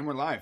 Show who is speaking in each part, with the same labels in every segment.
Speaker 1: And we're live.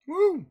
Speaker 1: Woo!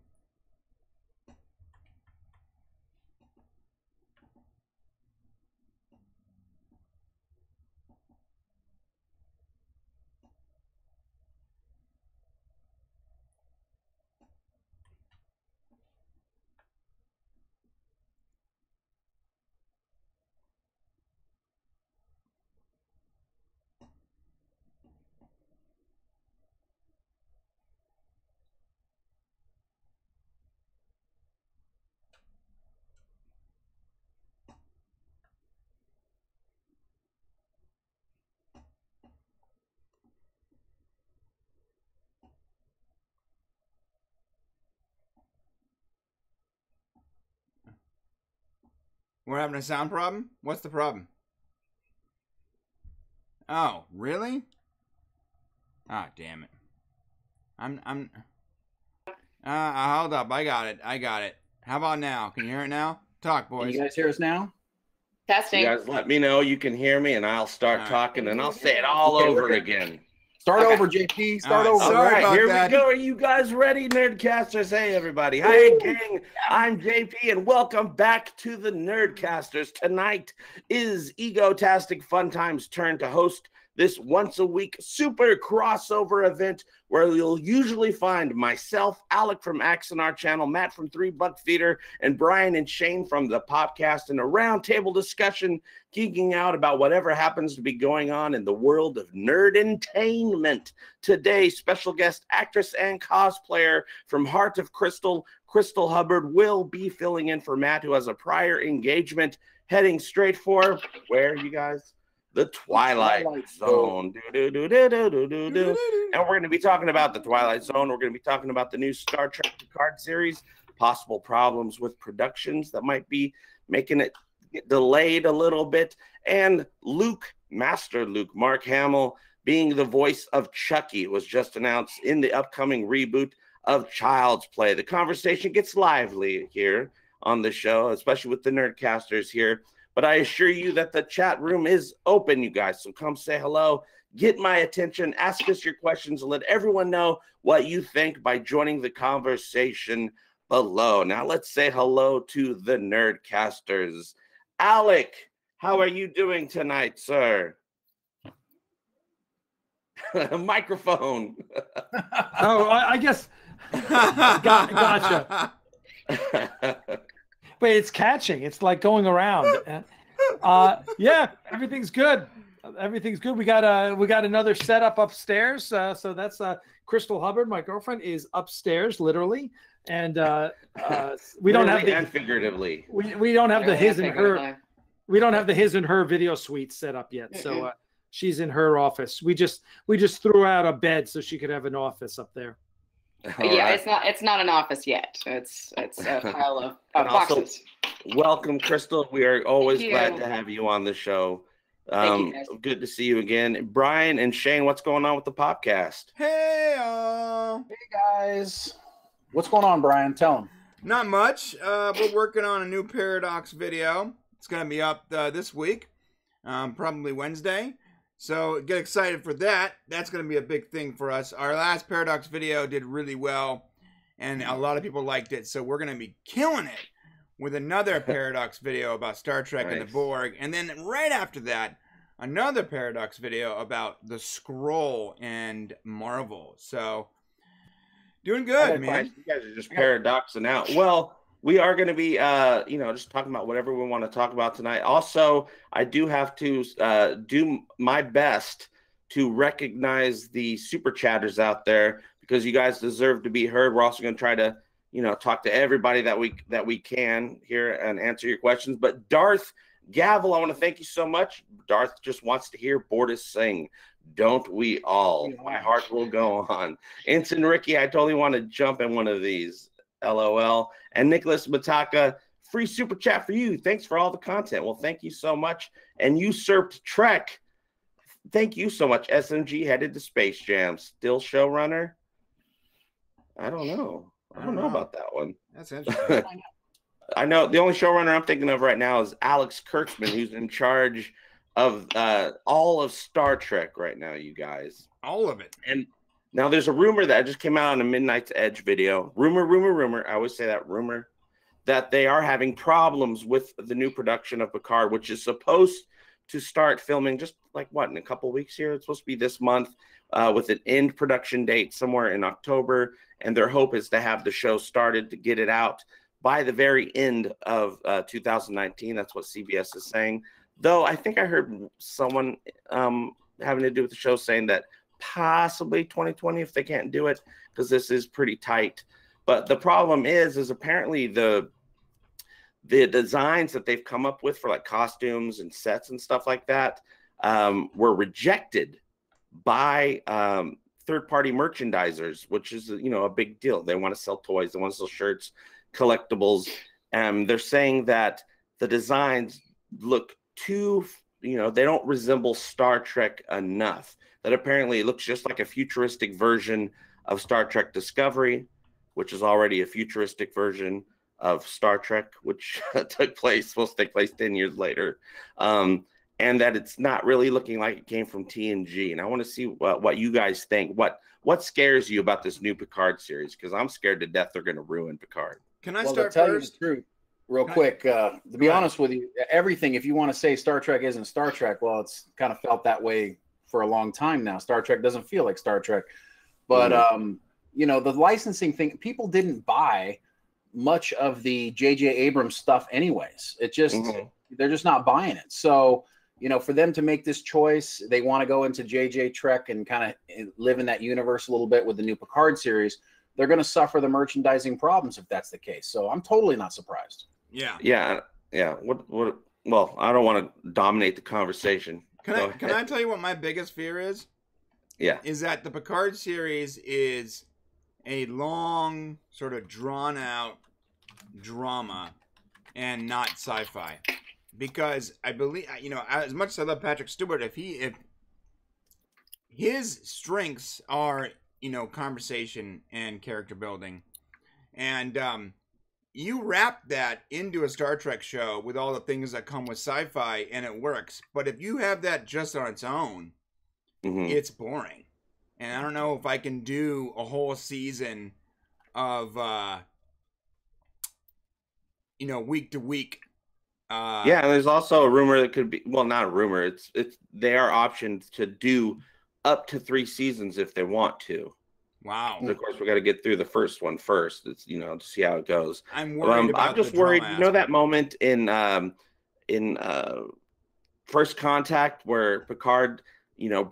Speaker 1: We're having a sound problem? What's the problem? Oh, really? Ah, damn it. Hold up. I got it. How about now? Can you hear it now? Talk, boys.
Speaker 2: Can you guys hear us now?
Speaker 3: Testing.
Speaker 4: You guys let me know you can hear me, and I'll start talking, and I'll say it all over again.
Speaker 2: Start over, JP. Start over.
Speaker 4: All
Speaker 1: Sorry
Speaker 4: right,
Speaker 1: about
Speaker 4: here
Speaker 1: that.
Speaker 4: we go. Are you guys ready, Nerdcasters? Hey, everybody. Hi, gang. I'm JP, and welcome back to the Nerdcasters. Tonight is Egotastic FunTimes' turn to host this once-a-week super crossover event where you'll usually find myself, Alec from Axanar channel, Matt from 3 Buck Feeder, and Brian and Shane from the Popcast in a roundtable discussion, geeking out about whatever happens to be going on in the world of nerd-entertainment. Today, special guest actress and cosplayer from Heart of Crystal, Crystal Hubbard, will be filling in for Matt, who has a prior engagement, heading straight for, where, you guys? The Twilight Zone. And we're going to be talking about the Twilight Zone. We're going to be talking about the new Star Trek Picard series, possible problems with productions that might be making it delayed a little bit, and Master Luke, Mark Hamill, being the voice of Chucky, was just announced in the upcoming reboot of Child's Play. The conversation gets lively here on the show, especially with the Nerdcasters here. But I assure you that the chat room is open, you guys. So come say hello, get my attention, ask us your questions, and let everyone know what you think by joining the conversation below. Now let's say hello to the Nerdcasters. Alec, how are you doing tonight, sir? Microphone.
Speaker 5: Oh, I guess. Gotcha. But it's catching. It's like going around. Yeah, everything's good. Everything's good. We got another setup upstairs. So that's Crystal Hubbard, my girlfriend, is upstairs, literally, and we don't have the
Speaker 4: and figuratively.
Speaker 5: We don't have the his and her. We don't have the his and her video suite set up yet. So she's in her office. We just threw out a bed so she could have an office up there.
Speaker 3: Yeah, it's not an office yet. It's a pile of boxes.
Speaker 4: Welcome, Crystal. We are always glad to have you on the show. Good to see you again. Brian and Shane, what's going on with the Popcast?
Speaker 1: Hey,
Speaker 2: Hey, guys. What's going on, Brian? Tell them.
Speaker 1: not much. We're working on a new Paradox video. It's going to be up this week, probably Wednesday. So get excited for that. That's going to be a big thing for us. Our last Paradox video did really well, and a lot of people liked it. So we're going to be killing it with another Paradox video about Star Trek and the Borg. And then right after that, another Paradox video about the Skrull and Marvel. So doing good, man.
Speaker 4: You guys are just paradoxing out. Well, we are going to be, just talking about whatever we want to talk about tonight. Also, I do have to do my best to recognize the super chatters out there because you guys deserve to be heard. We're also going to try to talk to everybody that we can here and answer your questions. But Darth Gavel, I want to thank you so much. Darth just wants to hear Bortus sing. Don't we all? My heart will go on. Ensign Ricky, I totally want to jump in one of these. LOL. And Nicholas Mataka, free super chat for you. Thanks for all the content. Well, thank you so much. And Usurped Trek, thank you so much. SMG headed to Space Jam. Still showrunner? I don't know. I don't know about that one.
Speaker 1: That's interesting.
Speaker 4: I know the only showrunner I'm thinking of right now is Alex Kurtzman, who's in charge of all of Star Trek right now, you guys.
Speaker 1: All of it.
Speaker 4: And now there's a rumor that just came out on a Midnight's Edge video. Rumor. I always say that, rumor. That they are having problems with the new production of Picard, which is supposed to start filming just like in a couple weeks here. It's supposed to be this month with an end production date somewhere in October. And their hope is to have the show started to get it out by the very end of 2019. That's what CBS is saying. Though I think I heard someone having to do with the show saying that possibly 2020 if they can't do it, because this is pretty tight. But the problem is apparently the designs that they've come up with for like costumes and sets and stuff like that were rejected by third-party merchandisers, which is a big deal. They want to sell toys, they want to sell shirts, collectibles, and they're saying that the designs look too, they don't resemble Star Trek enough. That apparently it looks just like a futuristic version of Star Trek Discovery, which is already a futuristic version of Star Trek, which supposed to take place 10 years later. And that it's not really looking like it came from TNG. And I want to see what you guys think. What scares you about this new Picard series? Because I'm scared to death they're going to ruin Picard.
Speaker 1: Can I start
Speaker 2: to tell
Speaker 1: first?
Speaker 2: you the truth, real quick, to be honest with you, everything, if you want to say Star Trek isn't Star Trek, well, it's kind of felt that way for a long time now. Star Trek doesn't feel like Star Trek. But, the licensing thing, people didn't buy much of the J.J. Abrams stuff anyways. It just, they're just not buying it. So, for them to make this choice, they want to go into J.J. Trek and kind of live in that universe a little bit with the new Picard series. They're going to suffer the merchandising problems if that's the case. So I'm totally not surprised.
Speaker 4: Yeah. Well, I don't want to dominate the conversation.
Speaker 1: Can I tell you what my biggest fear is?
Speaker 4: Yeah.
Speaker 1: Is that the Picard series is a long, sort of drawn-out drama and not sci-fi. Because I believe, as much as I love Patrick Stewart, if his strengths are, conversation and character building, and you wrap that into a Star Trek show with all the things that come with sci-fi, and it works. But if you have that just on its own, it's boring. And I don't know if I can do a whole season of, week to week.
Speaker 4: Yeah, and there's also a rumor that could be, well, not a rumor. It's they are optioned to do up to 3 seasons if they want to. Wow. And of course, we got to get through the first one first. It's to see how it goes.
Speaker 1: I'm worried.
Speaker 4: I'm just worried. That moment in First Contact where Picard,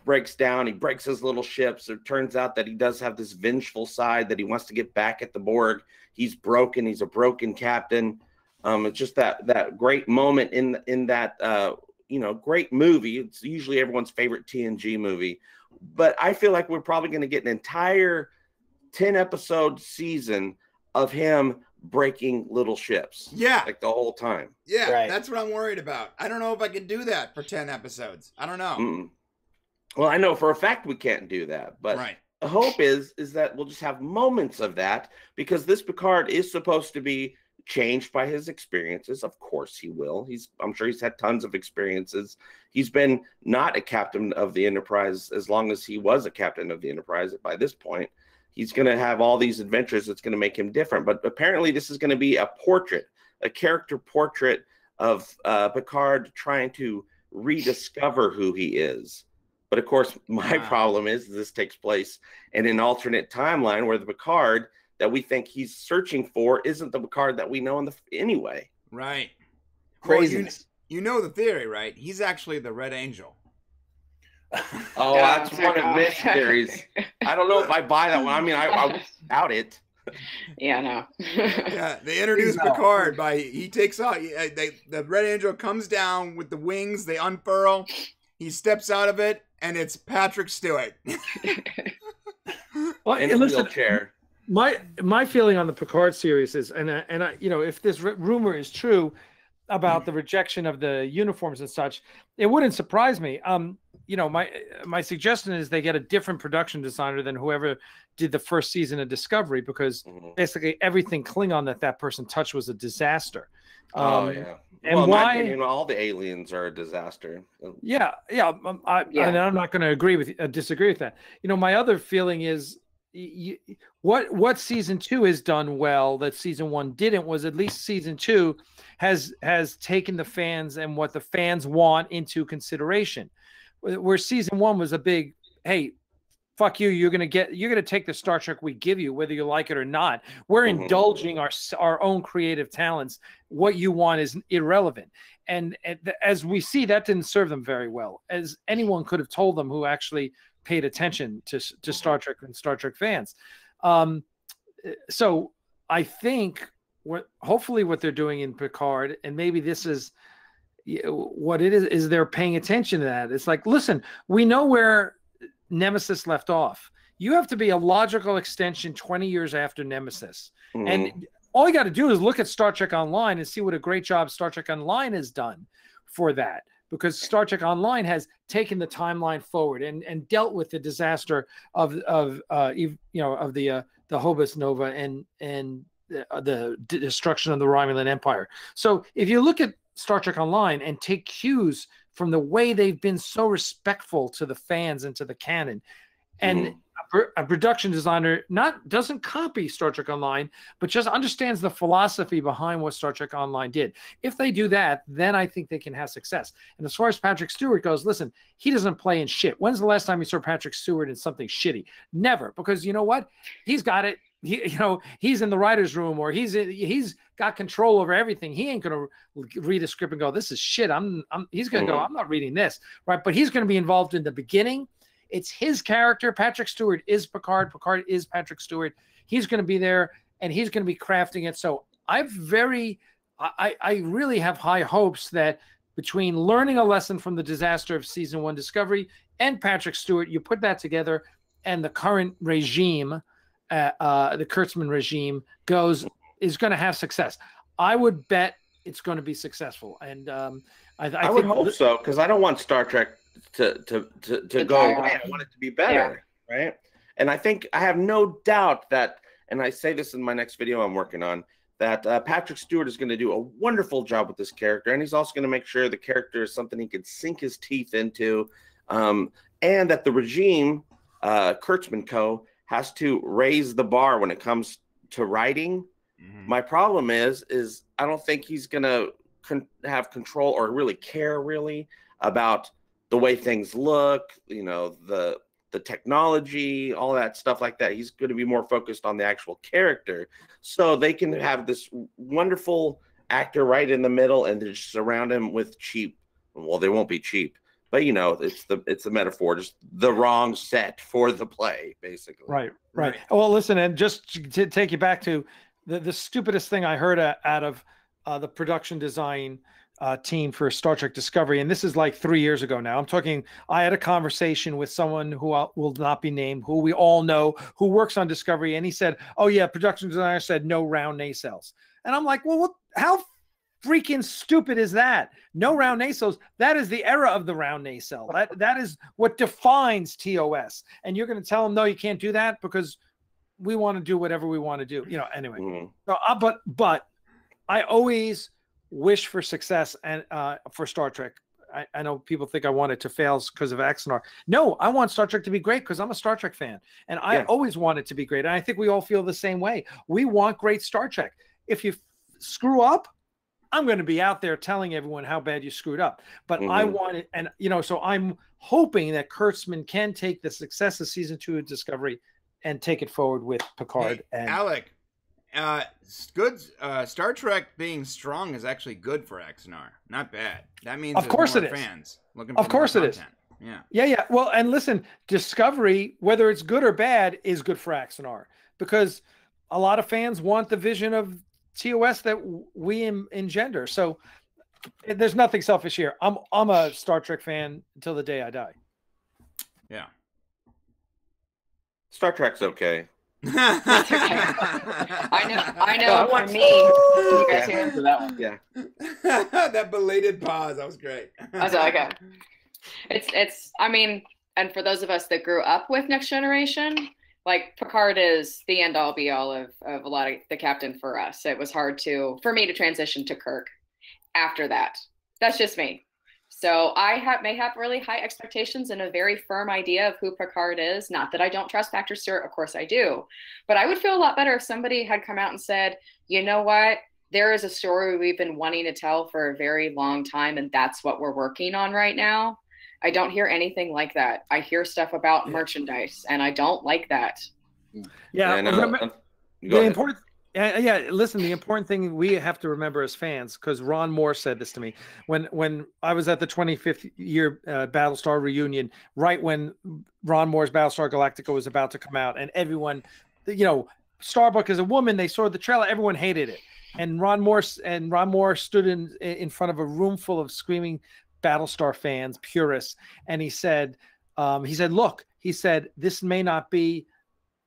Speaker 4: breaks down. He breaks his little ships. It turns out that he does have this vengeful side that he wants to get back at the Borg. He's broken. He's a broken captain. It's just that great moment in that great movie. It's usually everyone's favorite TNG movie, but I feel like we're probably going to get an entire 10-episode season of him breaking little ships.
Speaker 1: Yeah,
Speaker 4: like the whole time.
Speaker 1: Yeah, right. That's what I'm worried about. I don't know if I can do that for 10 episodes. I don't know.
Speaker 4: Well, I know for a fact we can't do that, but the hope is that we'll just have moments of that, because this Picard is supposed to be changed by his experiences. Of course he will. I'm sure he's had tons of experiences. He's been not a captain of the Enterprise as long as he was a captain of the Enterprise. By this point, he's going to have all these adventures that's going to make him different. But apparently this is going to be a character portrait of Picard trying to rediscover who he is. But of course, my problem is this takes place in an alternate timeline where the Picard that we think he's searching for isn't the Picard that we know anyway.
Speaker 1: Right.
Speaker 2: Craziness.
Speaker 1: Well, the theory, right? He's actually the Red Angel.
Speaker 4: Oh, that's one of many theories. I don't know if I buy that one. I mean, I doubt it.
Speaker 3: Yeah, no.
Speaker 1: Yeah, they introduce Picard by he takes off. The Red Angel comes down with the wings. They unfurl. He steps out of it, and it's Patrick Stewart.
Speaker 4: Well, in a wheelchair.
Speaker 5: My feeling on the Picard series is, and I, if this rumor is true about the rejection of the uniforms and such, it wouldn't surprise me. My suggestion is they get a different production designer than whoever did the first season of Discovery, because basically everything Klingon that person touched was a disaster.
Speaker 4: And
Speaker 5: why?
Speaker 4: All the aliens are a disaster.
Speaker 5: Yeah. And I'm not going to disagree with that. My other feeling is what season 2 has done well that season 1 didn't was at least season 2 has taken the fans and what the fans want into consideration. Where season 1 was a big, hey, fuck you, you're gonna take the Star Trek we give you, whether you like it or not. We're indulging our own creative talents. What you want is irrelevant. And as we see, that didn't serve them very well, as anyone could have told them who actually paid attention to Star Trek and Star Trek fans. So I think hopefully what they're doing in Picard, and maybe this is what it is they're paying attention to that. It's like, listen, we know where Nemesis left off. You have to be a logical extension 20 years after Nemesis. And all you got to do is look at Star Trek Online and see what a great job Star Trek Online has done for that. Because Star Trek Online has taken the timeline forward and dealt with the disaster of the Hobus Nova and the destruction of the Romulan Empire. So if you look at Star Trek Online and take cues from the way they've been so respectful to the fans and to the canon, and a production designer doesn't copy Star Trek Online, but just understands the philosophy behind what Star Trek Online did. If they do that, then I think they can have success. And as far as Patrick Stewart goes, listen, he doesn't play in shit. When's the last time you saw Patrick Stewart in something shitty? Never, because you know what? He's got it. He's in the writer's room, or he's got control over everything. He ain't gonna read a script and go, "This is shit." He's gonna go, "I'm not reading this," right? But he's gonna be involved in the beginning. It's his character. Patrick Stewart is Picard. Picard is Patrick Stewart. He's gonna be there, and he's gonna be crafting it. So I really have high hopes that between learning a lesson from the disaster of season 1 Discovery and Patrick Stewart, you put that together, and the current regime, the Kurtzman regime is going to have success. I would bet it's going to be successful, and I
Speaker 4: would hope so, because I don't want Star Trek to go away. I want it to be better, right? And I have no doubt that, and I say this in my next video I'm working on, that Patrick Stewart is going to do a wonderful job with this character, and he's also going to make sure the character is something he can sink his teeth into, and that the regime, Kurtzman Co., has to raise the bar when it comes to writing. My problem is I don't think he's going to have control or really care about the way things look, the technology, all that stuff like that. He's going to be more focused on the actual character, so they can have this wonderful actor right in the middle and just surround him with cheap. Well, they won't be cheap, but it's the metaphor, just the wrong set for the play, basically.
Speaker 5: Right. Well, listen, and just to take you back to the stupidest thing I heard out of the production design team for Star Trek Discovery, and this is like 3 years ago now. I had a conversation with someone who will not be named, who we all know, who works on Discovery, and he said, "Oh yeah, production designer said no round nacelles," and I'm like, "Well, how freaking stupid is that? No round nacelles. That is the era of the round nacelle. That is what defines TOS. And you're going to tell them, no, you can't do that because we want to do whatever we want to do. Anyway. So, but I always wish for success and for Star Trek. I know people think I want it to fail because of Axanar. No, I want Star Trek to be great because I'm a Star Trek fan. And I always want it to be great. And I think we all feel the same way. We want great Star Trek. If you screw up, I'm going to be out there telling everyone how bad you screwed up. But I want it. And, so I'm hoping that Kurtzman can take the success of season 2 of Discovery and take it forward with Picard.
Speaker 1: Hey, Alec, good. Star Trek being strong is actually good for Axanar. Not bad. That means
Speaker 5: of course it is.
Speaker 1: Fans looking for
Speaker 5: of course it is. Yeah. Well, and listen, Discovery, whether it's good or bad, is good for Axanar because a lot of fans want the vision of TOS that we engender. So there's nothing selfish here. I'm a Star Trek fan until the day I die.
Speaker 1: Yeah.
Speaker 4: Star Trek's okay.
Speaker 3: That's okay. I know. For me, you guys hear
Speaker 2: that one.
Speaker 4: Yeah.
Speaker 1: That belated pause. That was great.
Speaker 3: That's okay. It's. I mean, and for those of us that grew up with Next Generation, like Picard is the end all be all of a lot of the captain for us. It was hard for me to transition to Kirk after that. That's just me. So I may have really high expectations and a very firm idea of who Picard is. Not that I don't trust Patrick Stewart, of course I do. But I would feel a lot better if somebody had come out and said, you know what? There is a story we've been wanting to tell for a very long time, and that's what we're working on right now. I don't hear anything like that. I hear stuff about merchandise, and I don't like that.
Speaker 5: Yeah,
Speaker 4: And,
Speaker 5: the important. Yeah, listen, the important thing we have to remember as fans, because Ron Moore said this to me when I was at the 25th year Battlestar reunion, right when Ron Moore's Battlestar Galactica was about to come out, and everyone, Starbuck as a woman, they saw the trailer, everyone hated it, and Ron Moore stood in front of a room full of screaming Battlestar fans, purists, and he said, look, this may not be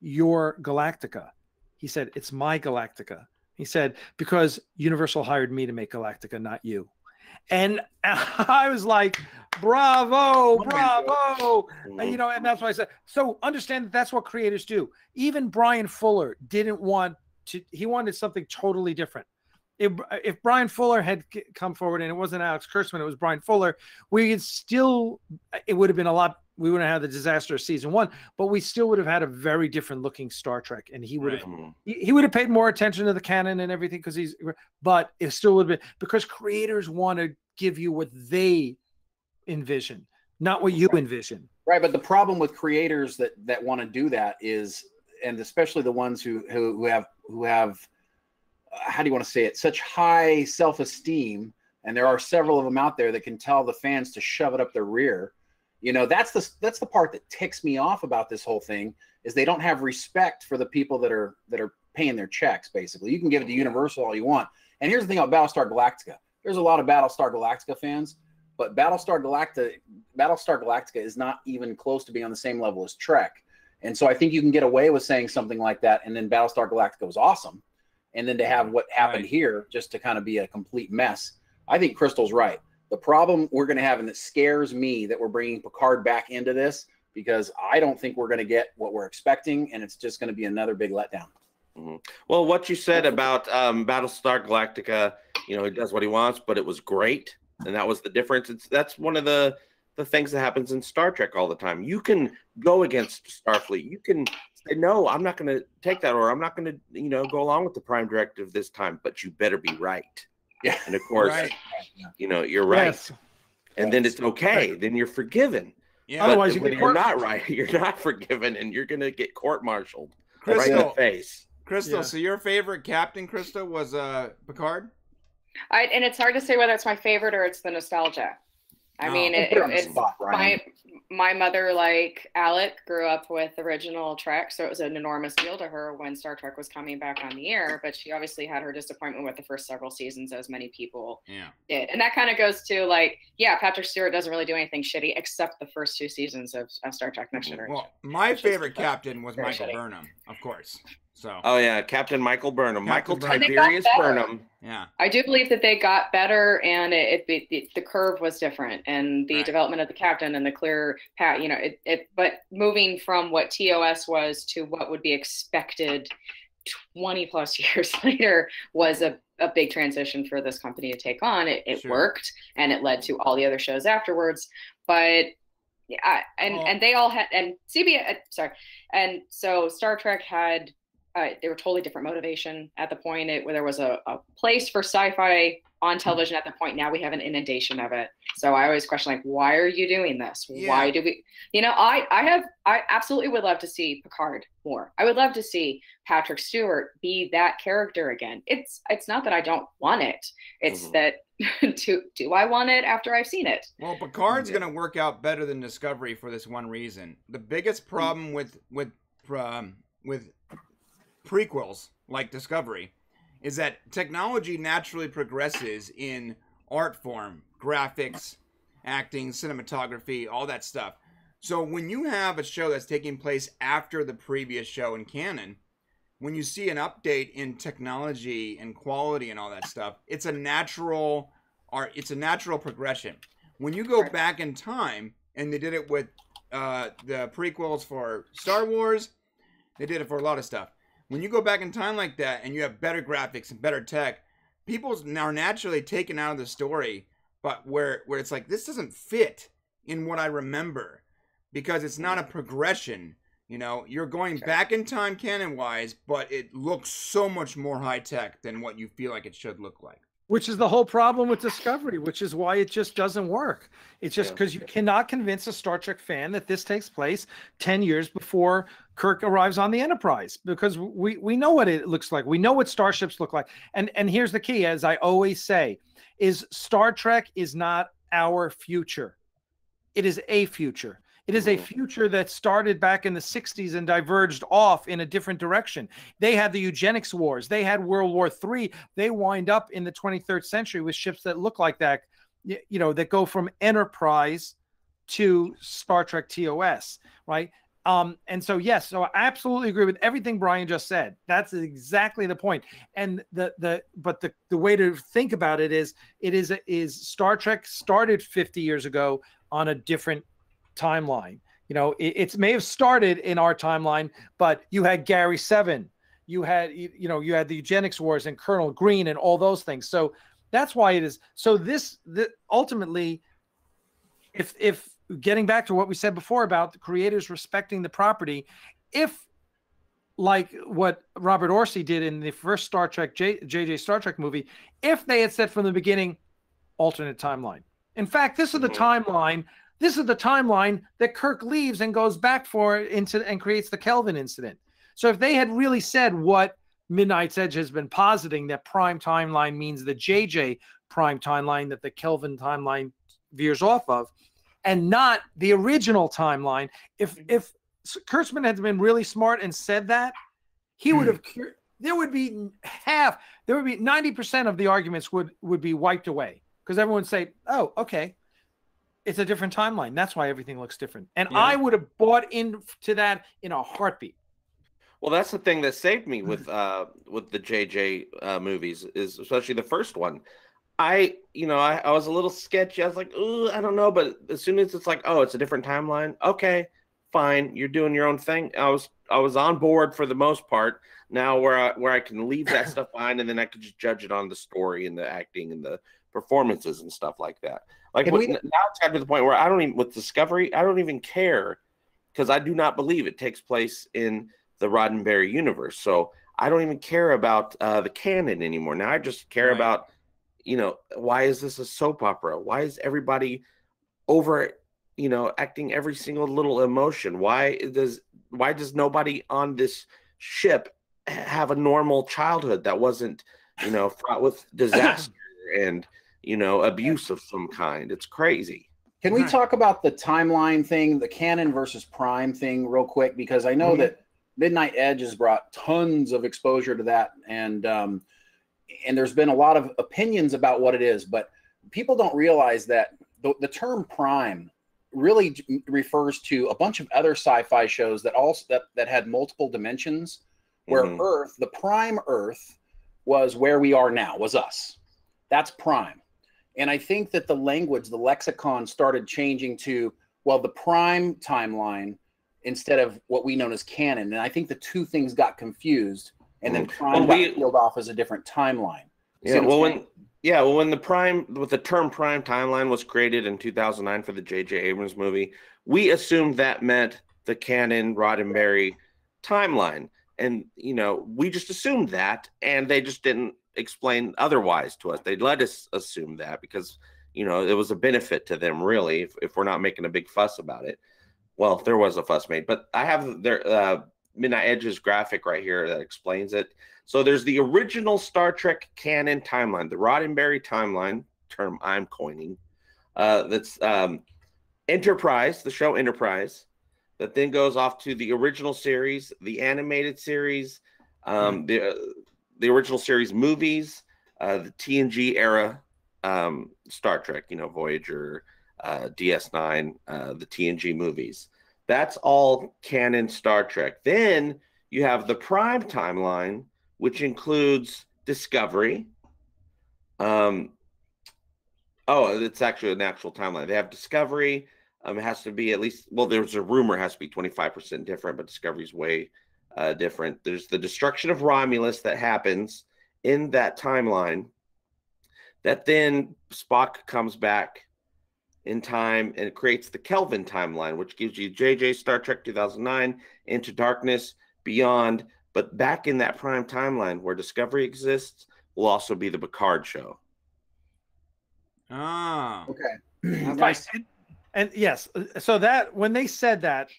Speaker 5: your Galactica. He said, it's my Galactica. He said, because Universal hired me to make Galactica, not you. And I was like, bravo. And that's why I said, so understand that's what creators do. Even Brian Fuller he wanted something totally different. If Brian Fuller had come forward and it wasn't Alex Kurtzman, it was Brian Fuller, it would have been a lot. We wouldn't have had the disaster of season 1, but we still would have had a very different looking Star Trek. And he would have paid more attention to the canon and everything but it still would have been, because creators want to give you what they envision, not what you envision.
Speaker 2: Right. But the problem with creators that want to do that is, and especially the ones who have how do you want to say it, such high self-esteem, and there are several of them out there that can tell the fans to shove it up their rear. That's the part that ticks me off about this whole thing, is they don't have respect for the people that are paying their checks. Basically, you can give it to Universal all you want. And here's the thing about Battlestar Galactica: there's a lot of Battlestar Galactica fans, but Battlestar Galactica is not even close to being on the same level as Trek. And so I think you can get away with saying something like that, and then Battlestar Galactica was awesome, and then to have what happened here just to kind of be a complete mess. I think Crystal's right. The problem we're going to have, and it scares me that we're bringing Picard back into this, because I don't think we're going to get what we're expecting, and it's just going to be another big letdown.
Speaker 4: Mm-hmm. Well, what you said about Battlestar Galactica, he does what he wants, but it was great, and that was the difference. That's one of the things that happens in Star Trek all the time. You can go against Starfleet. You can say, no, I'm not going to take that, or I'm not going to, go along with the Prime Directive this time, but you better be right. Yeah, and of course, you're right, yes. And then it's okay. Then you're forgiven. Yeah. Otherwise, you're not right. You're not forgiven, and you're gonna get court-martialed right in the face.
Speaker 1: Crystal, so your favorite captain, Crystal, was Picard?
Speaker 3: And it's hard to say whether it's my favorite or it's the nostalgia. I mean, it's my mother, like Alec, grew up with original Trek, so it was an enormous deal to her when Star Trek was coming back on the air. But she obviously had her disappointment with the first several seasons, as many people did. And that kind of goes to Patrick Stewart doesn't really do anything shitty except the first 2 seasons of Star Trek Next Generation.
Speaker 1: Well, my favorite captain was Michael Burnham, of course. So.
Speaker 4: Oh yeah, Captain Michael Burnham, Michael Tiberius Burnham.
Speaker 1: Yeah,
Speaker 3: I do believe that they got better, and the curve was different, and the development of the captain and the clear path. But moving from what TOS was to what would be expected 20 plus years later was a big transition for this company to take on. It worked, and it led to all the other shows afterwards. But and they all had, and CBS, and so Star Trek had. They were totally different motivation at the point where there was a place for sci-fi on television at the point. Now we have an inundation of it. So I always question, why are you doing this? Yeah. Why do we, I absolutely would love to see Picard more. I would love to see Patrick Stewart be that character again. It's not that I don't want it. It's that do I want it after I've seen it?
Speaker 1: Well, Picard's going to work out better than Discovery for this one reason. The biggest problem with prequels like Discovery is that technology naturally progresses in art form, graphics, acting, cinematography, all that stuff. So when you have a show that's taking place after the previous show in canon, when you see an update in technology and quality and all that stuff, it's a natural progression. When you go back in time, and they did it with the prequels for Star Wars, they did it for a lot of stuff. When you go back in time like that and you have better graphics and better tech, people are naturally taken out of the story, but where it's like, this doesn't fit in what I remember because it's not a progression. You know, you're going back in time canon-wise, but it looks so much more high-tech than what you feel like it should look like.
Speaker 5: Which is the whole problem with Discovery, which is why it just doesn't work. It's just because you cannot convince a Star Trek fan that this takes place 10 years before Kirk arrives on the Enterprise, because we know what it looks like. We know what starships look like. And here's the key, as I always say, is Star Trek is not our future. It is a future. It is a future that started back in the 60s and diverged off in a different direction. They had the eugenics wars. They had World War III. They wind up in the 23rd century with ships that look like that, you know, that go from Enterprise to Star Trek TOS, right? And so, yes, so I absolutely agree with everything Brian just said. That's exactly the point. And the way to think about it is Star Trek started 50 years ago on a different timeline. You know, it may have started in our timeline, but you had Gary Seven, you had the eugenics wars and Colonel Green and all those things. So that's why it is. So this ultimately, if getting back to what we said before about the creators respecting the property, if like what Robert Orci did in the first Star Trek JJ Star Trek movie, if they had said from the beginning, alternate timeline. In fact, this is the timeline. This is the timeline that Kirk leaves and goes back and creates the Kelvin incident. So if they had really said what Midnight's Edge has been positing, that prime timeline means the JJ prime timeline that the Kelvin timeline veers off of, and not the original timeline. If Kurtzman had been really smart and said that, he would have. There would be 90% of the arguments would be wiped away, because everyone would say, "Oh, okay. It's a different timeline. That's why everything looks different." And I would have bought into that in a heartbeat.
Speaker 4: Well, that's the thing that saved me with the JJ movies, is especially the first one. I was a little sketchy. I was like, "Ooh, I don't know." But as soon as it's like, "Oh, it's a different timeline," okay, fine, you're doing your own thing. I was on board for the most part. Now where I can leave that stuff behind, and then I can just judge it on the story and the acting and the performances and stuff like that. Like now it's gotten to the point where with Discovery, I don't even care, because I do not believe it takes place in the Roddenberry universe. So I don't even care about the canon anymore. Now I just care about, why is this a soap opera? Why is everybody over, acting every single little emotion? Why does nobody on this ship have a normal childhood that wasn't, fraught with disaster and abuse of some kind? It's crazy.
Speaker 2: Can we talk about the timeline thing, the canon versus prime thing real quick? Because I know that Midnight Edge has brought tons of exposure to that. And there's been a lot of opinions about what it is, but people don't realize that the term prime really refers to a bunch of other sci-fi shows that had multiple dimensions, where Earth, the prime Earth, was where we are now, was us. That's prime. And I think that the language, the lexicon, started changing to, the prime timeline instead of what we know as canon. And I think the two things got confused, and then prime got peeled off as a different timeline.
Speaker 4: When the term prime timeline was created in 2009 for the J.J. Abrams movie, we assumed that meant the canon Roddenberry timeline. And, we just assumed that, and they just didn't explain otherwise to us. They let us assume that because, it was a benefit to them, really, if we're not making a big fuss about it. Well, there was a fuss made, but I have their Midnight Edge's graphic right here that explains it. So there's the original Star Trek canon timeline, the Roddenberry timeline, term I'm coining. That's Enterprise, the show Enterprise, that then goes off to the original series, the animated series, The original series movies, the TNG era Star Trek, Voyager, DS9, the TNG movies. That's all canon Star Trek. Then you have the Prime timeline, which includes Discovery. It's actually an actual timeline. They have Discovery. It has to be at least, there's a rumor it has to be 25% different, but Discovery's way different. There's the destruction of Romulus that happens in that timeline, that then Spock comes back in time and creates the Kelvin timeline, which gives you JJ Star Trek 2009, Into Darkness, Beyond. But back in that Prime timeline where Discovery exists will also be the Picard show.
Speaker 1: Ah,
Speaker 2: Okay.
Speaker 5: Right. And yes, so that when they said that,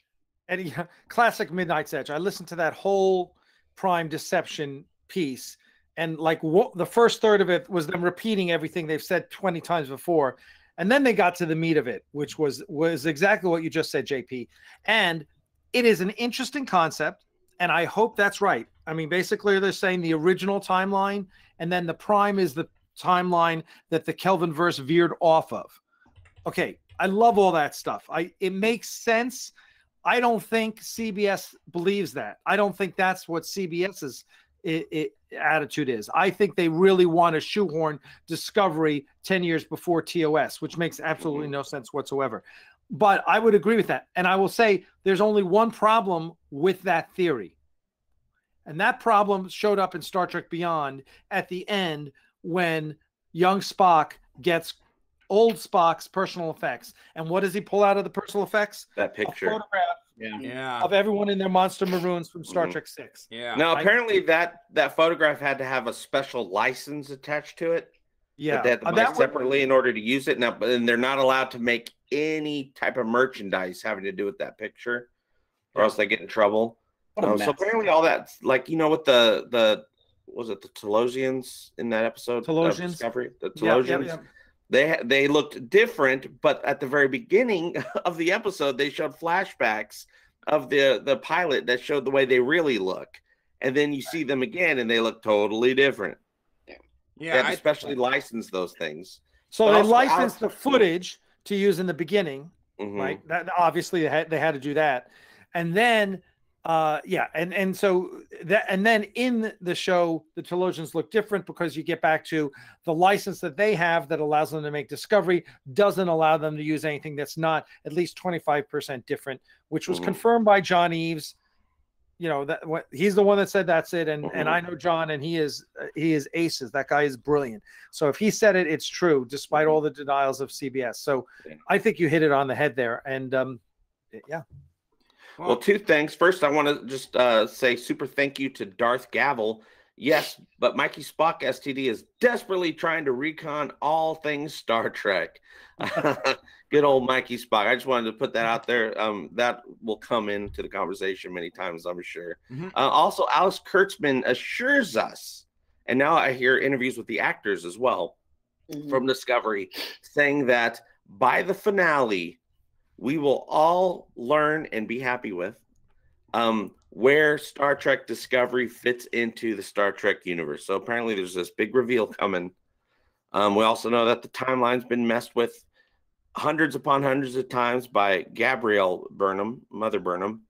Speaker 5: and classic Midnight's Edge, I listened to that whole Prime Deception piece, and the first third of it was them repeating everything they've said 20 times before, and then they got to the meat of it, which was exactly what you just said, JP. And it is an interesting concept, and I hope that's right. I mean, basically they're saying the original timeline, and then the Prime is the timeline that the Kelvinverse veered off of. Okay, I love all that stuff. It makes sense. I don't think CBS believes that. I don't think that's what CBS's attitude is. I think they really want to shoehorn Discovery 10 years before TOS, which makes absolutely no sense whatsoever. But I would agree with that. And I will say there's only one problem with that theory. And that problem showed up in Star Trek Beyond at the end when young Spock gets old Spock's personal effects. And what does he pull out of the personal effects?
Speaker 4: That picture.
Speaker 5: A photograph
Speaker 1: yeah.
Speaker 5: of everyone in their monster maroons from Star Trek 6.
Speaker 1: Yeah.
Speaker 4: Now, apparently that photograph had to have a special license attached to it.
Speaker 5: Yeah.
Speaker 4: They had to buy separately in order to use it. Now, and they're not allowed to make any type of merchandise having to do with that picture, or else they get in trouble. So apparently all that's with the was it the Telosians in that episode?
Speaker 5: Telosians.
Speaker 4: Discovery? The Telosians.
Speaker 5: Yeah.
Speaker 4: They looked different, but at the very beginning of the episode, they showed flashbacks of the pilot that showed the way they really look. And then you see them again and they look totally different.
Speaker 1: Yeah.
Speaker 4: They especially licensed those things.
Speaker 5: So they licensed the footage to use in the beginning, right? That obviously they had to do that. And then and so that, and then in the show the Telosians look different because you get back to the license that they have that allows them to make Discovery doesn't allow them to use anything that's not at least 25% different, which was confirmed by John Eves. He's the one that said that's it, and I know John, and he is aces. That guy is brilliant. So if he said it, it's true, despite all the denials of CBS. So I think you hit it on the head there, and yeah.
Speaker 4: Well, two things. First, I want to just say super thank you to Darth Gavel. Yes, but Mikey Spock STD is desperately trying to recon all things Star Trek. Good old Mikey Spock. I just wanted to put that out there. That will come into the conversation many times, I'm sure. Also, Alice Kurtzman assures us, and now I hear interviews with the actors as well from Discovery, saying that by the finale, we will all learn and be happy with where Star Trek Discovery fits into the Star Trek universe. So apparently there's this big reveal coming. We also know that the timeline's been messed with hundreds upon hundreds of times by Gabrielle Burnham, Mother Burnham.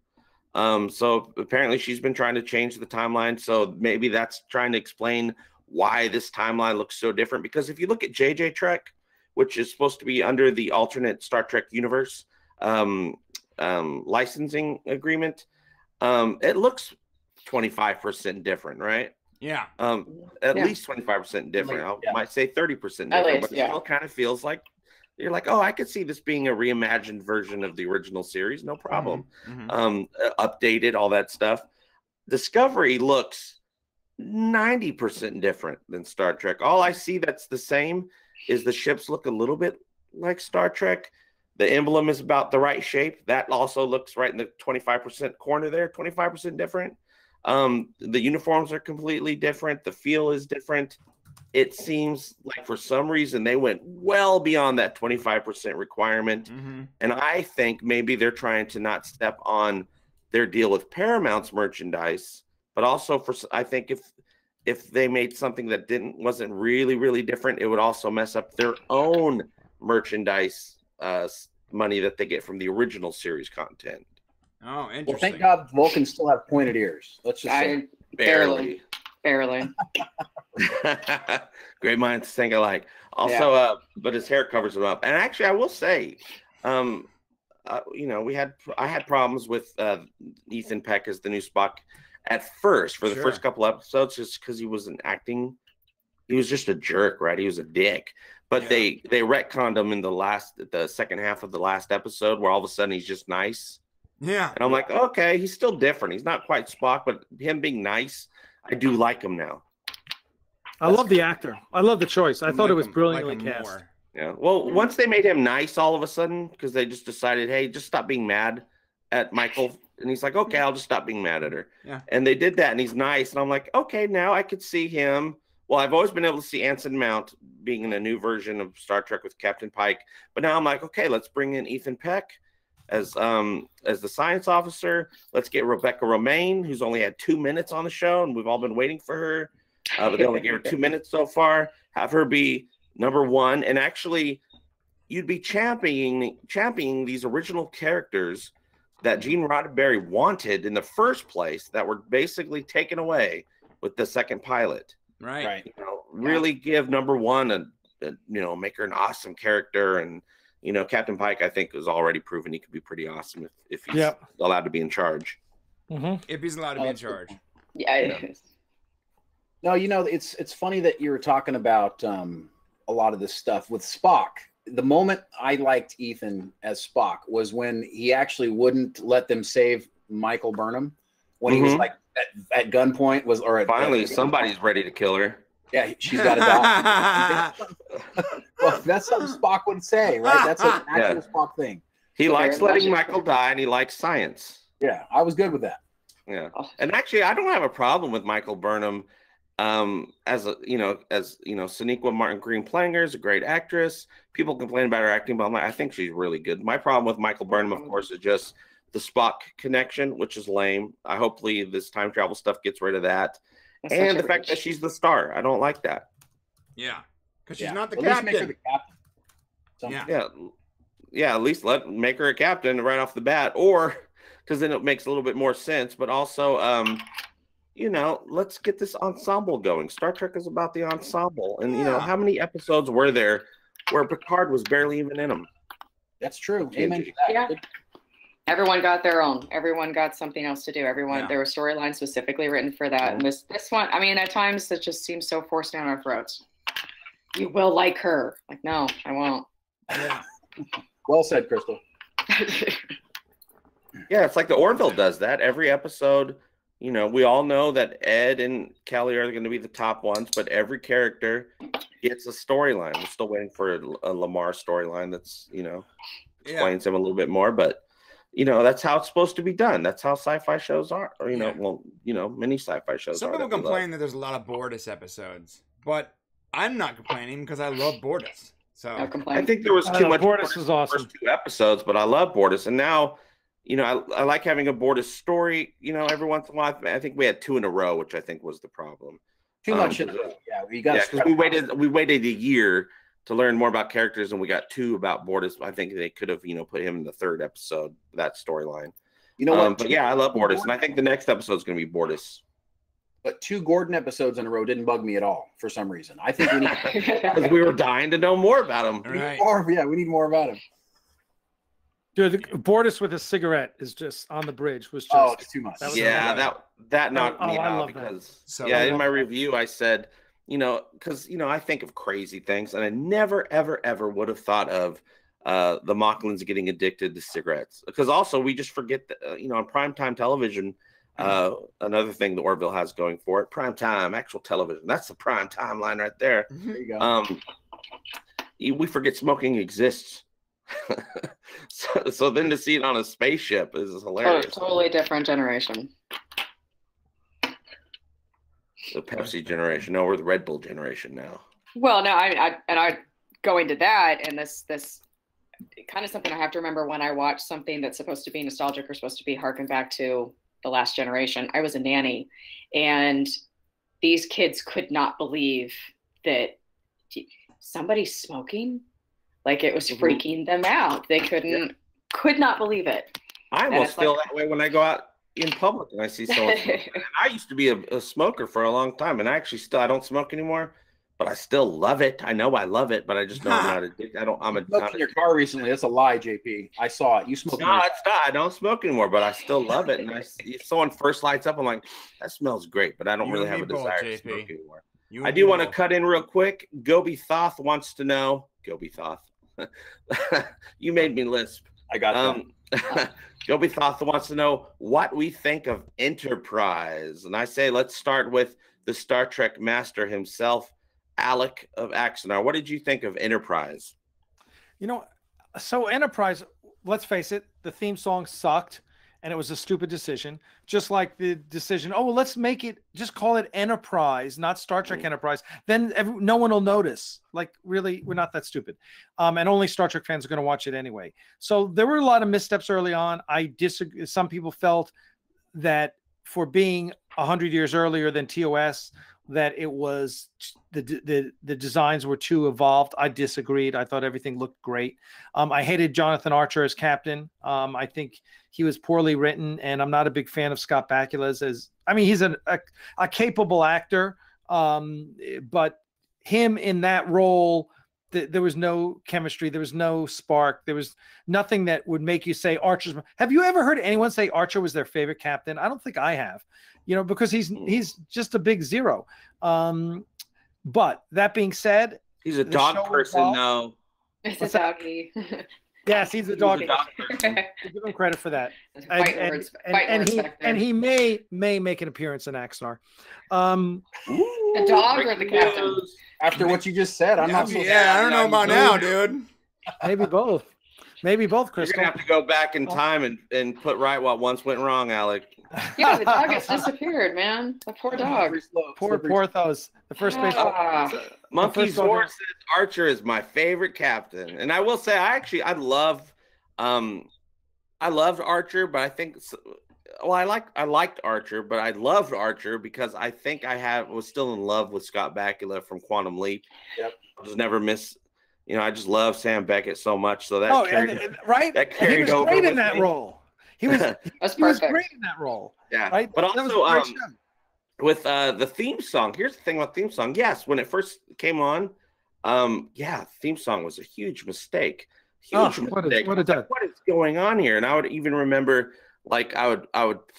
Speaker 4: So apparently she's been trying to change the timeline. So maybe that's trying to explain why this timeline looks so different. Because if you look at JJ Trek, which is supposed to be under the alternate Star Trek universe licensing agreement, it looks 25% different, right?
Speaker 1: Yeah.
Speaker 4: At least 25% different. I might say 30% different, but it still kind of feels like you're like, oh, I could see this being a reimagined version of the original series, no problem. Updated, all that stuff. Discovery looks 90% different than Star Trek. All I see that's the same is the ships look a little bit like Star Trek. The emblem is about the right shape. That also looks right in the 25% corner there, 25% different. The uniforms are completely different. The feel is different. It seems like for some reason they went well beyond that 25% requirement. And I think maybe they're trying to not step on their deal with Paramount's merchandise but also I think if they made something that wasn't really different, it would also mess up their own merchandise money that they get from the original series content.
Speaker 1: Oh, interesting.
Speaker 2: Well, thank God Vulcans still have pointed ears. Let's just say.
Speaker 3: Barely.
Speaker 4: Great minds think alike. Also, but his hair covers him up. And actually, I will say, I had problems with Ethan Peck as the new Spock at first for the first couple episodes, just because he wasn't acting. He was just a jerk, right? He was a dick. But they retconned him in the second half of the last episode, where all of a sudden he's just nice.
Speaker 1: Yeah.
Speaker 4: And I'm like, okay, he's still different. He's not quite Spock, but him being nice, I do like him now.
Speaker 5: I love the actor. I love the choice. I thought it was brilliantly cast.
Speaker 1: More.
Speaker 4: Yeah. Well, once they made him nice all of a sudden, because they just decided, hey, just stop being mad at Michael. And he's like, okay, I'll just stop being mad at her.
Speaker 1: Yeah.
Speaker 4: And they did that, and he's nice. And I'm like, okay, now I could see him. Well, I've always been able to see Anson Mount being in a new version of Star Trek with Captain Pike. But now I'm like, okay, let's bring in Ethan Peck as the science officer. Let's get Rebecca Romaine, who's only had 2 minutes on the show, and we've all been waiting for her. But they only gave her 2 minutes so far. Have her be number one. And actually, you'd be championing these original characters that Gene Roddenberry wanted in the first place, that were basically taken away with the second pilot.
Speaker 1: Right.
Speaker 4: Really give number one make her an awesome character. And Captain Pike, I think, has already proven he could be pretty awesome if he's allowed to be in charge.
Speaker 5: Mm-hmm.
Speaker 1: If he's allowed to be in charge.
Speaker 3: Yeah.
Speaker 2: No, it's funny that you were talking about a lot of this stuff with Spock. The moment I liked Ethan as Spock was when he actually wouldn't let them save Michael Burnham when he was like at gunpoint
Speaker 4: finally somebody's ready to kill her.
Speaker 2: Yeah, she's got to die. Well, that's something Spock would say, right? That's an actual Spock thing.
Speaker 4: He likes letting Michael die, and he likes science.
Speaker 2: Yeah, I was good with that.
Speaker 4: Yeah, and actually, I don't have a problem with Michael Burnham. As Sonequa Martin Green playing her is a great actress. People complain about her acting, but I think she's really good. My problem with Michael Burnham, of course, is just the Spock connection, which is lame. Hopefully this time travel stuff gets rid of that. And the fact that she's the star. I don't like that.
Speaker 1: Yeah. Because she's not the
Speaker 2: At
Speaker 1: captain.
Speaker 2: least make her the captain.
Speaker 4: Yeah. At least make her a captain right off the bat, or because then it makes a little bit more sense. But also, let's get this ensemble going. Star Trek is about the ensemble, and how many episodes were there where Picard was barely even in them?
Speaker 2: That's true. Amen to that.
Speaker 3: Yeah. Everyone got their own. Everyone got something else to do. There were storylines specifically written for that. And this one, at times it just seems so forced down our throats. You will like her. Like, no, I won't.
Speaker 1: Yeah.
Speaker 2: Well said, Crystal.
Speaker 4: Yeah, it's like the Orville does that every episode. We all know that Ed and Kelly are going to be the top ones, but every character gets a storyline. We're still waiting for a Lamar storyline that's, explains him a little bit more, but that's how it's supposed to be done. That's how sci-fi shows are, or many sci-fi shows.
Speaker 1: Some people complain that there's a lot of Bortus episodes, but I'm not complaining because I love Bortus. So
Speaker 4: I think there was too much.
Speaker 5: Bortus was awesome.
Speaker 4: First 2 episodes, but I love Bortus, and now, I like having a Bortus story. Every once in a while. I think we had 2 in a row, which I think was the problem.
Speaker 2: Too much. Yeah, we got.
Speaker 4: Because we waited a year to learn more about characters, and we got 2 about Bortus. I think they could have, put him in the 3rd episode, that storyline.
Speaker 2: You know what?
Speaker 4: But yeah, I love Bortus, and I think the next episode is going to be Bortus.
Speaker 2: But 2 Gordon episodes in a row didn't bug me at all for some reason. I think we need
Speaker 4: because we were dying to know more about him.
Speaker 1: Right.
Speaker 2: We need more about him.
Speaker 5: Dude, Bortus with a cigarette is just on the bridge. Was just
Speaker 2: it's too much.
Speaker 4: That knocked me out because in my review I said, because I think of crazy things, and I never ever would have thought of the Mocklins getting addicted to cigarettes. Because also we just forget that on primetime television, another thing that Orville has going for it, primetime actual television. That's the prime timeline right there.
Speaker 2: There you go.
Speaker 4: We forget smoking exists. so then to see it on a spaceship is hilarious.
Speaker 3: Totally different generation.
Speaker 4: The Pepsi generation. No, we're the Red Bull generation now.
Speaker 3: Well, no, I going to that, and this kind of something I have to remember when I watch something that's supposed to be nostalgic or supposed to be harken back to The Last Generation. I was a nanny, and these kids could not believe that somebody's smoking. Like, it was freaking them out. They could not believe it.
Speaker 4: I almost feel that way when I go out in public and I see someone smoking. I used to be a smoker for a long time, and I don't smoke anymore, but I still love it. I know I love it, but I just know I'm not addicted. I'm
Speaker 2: in your car recently. That's a lie, JP. I saw it. You smoke.
Speaker 4: No, it's not. I don't smoke anymore, but I still love it. And if someone first lights up, I'm like, that smells great, but I don't really have a desire to smoke anymore. I do want to cut in real quick. Gobi Thoth wants to know. Gobi Thoth. You made me lisp.
Speaker 2: I got that.
Speaker 4: Gobi Thoth wants to know what we think of Enterprise. And I say, let's start with the Star Trek master himself, Alec of Axanar. What did you think of Enterprise?
Speaker 5: So Enterprise, let's face it, the theme song sucked, and it was a stupid decision. Just like the decision, let's make it, just call it Enterprise, not Star Trek Enterprise. Then no one will notice. Like, really, we're not that stupid. And only Star Trek fans are going to watch it anyway. So there were a lot of missteps early on. I disagree. Some people felt that for being 100 years earlier than TOS, that it was the designs were too evolved. I disagreed. I thought everything looked great. I hated Jonathan Archer as captain. I think he was poorly written, and I'm not a big fan of Scott Bakula's he's a capable actor, but him in that role, there was no chemistry. There was no spark. There was nothing that would make you say Archer's. Have you ever heard anyone say Archer was their favorite captain? I don't think I have. Because he's just a big zero. But that being said,
Speaker 4: he's a dog person, though.
Speaker 3: It's a doggy.
Speaker 5: Yes, he's a dog person. Give him credit for that. And he may make an appearance in Axanar.
Speaker 3: The dog or the captain?
Speaker 2: After what you just said, I'm not so
Speaker 1: I don't know about now, dude.
Speaker 5: Maybe both. Maybe both, Crystal.
Speaker 4: You're going to have to go back in time and put right what once went wrong, Alec.
Speaker 3: Yeah, the dog has disappeared, man. The poor dog.
Speaker 5: Poor Porthos. The first base.
Speaker 4: Monkey Sword says Archer is my favorite captain. And I will say, I loved Archer, but I think, I liked Archer, but I loved Archer because I think was still in love with Scott Bakula from Quantum Leap.
Speaker 2: Yep.
Speaker 4: I just never miss. I just love Sam Beckett so much. So that that carried
Speaker 5: he was
Speaker 4: over
Speaker 5: great in that role. He was great in that role.
Speaker 4: Yeah.
Speaker 5: Right?
Speaker 4: But also with the theme song, here's the thing about theme song. Yes, when it first came on, theme song was a huge mistake. Mistake.
Speaker 5: What is
Speaker 4: going on here? And I would even remember, like, I would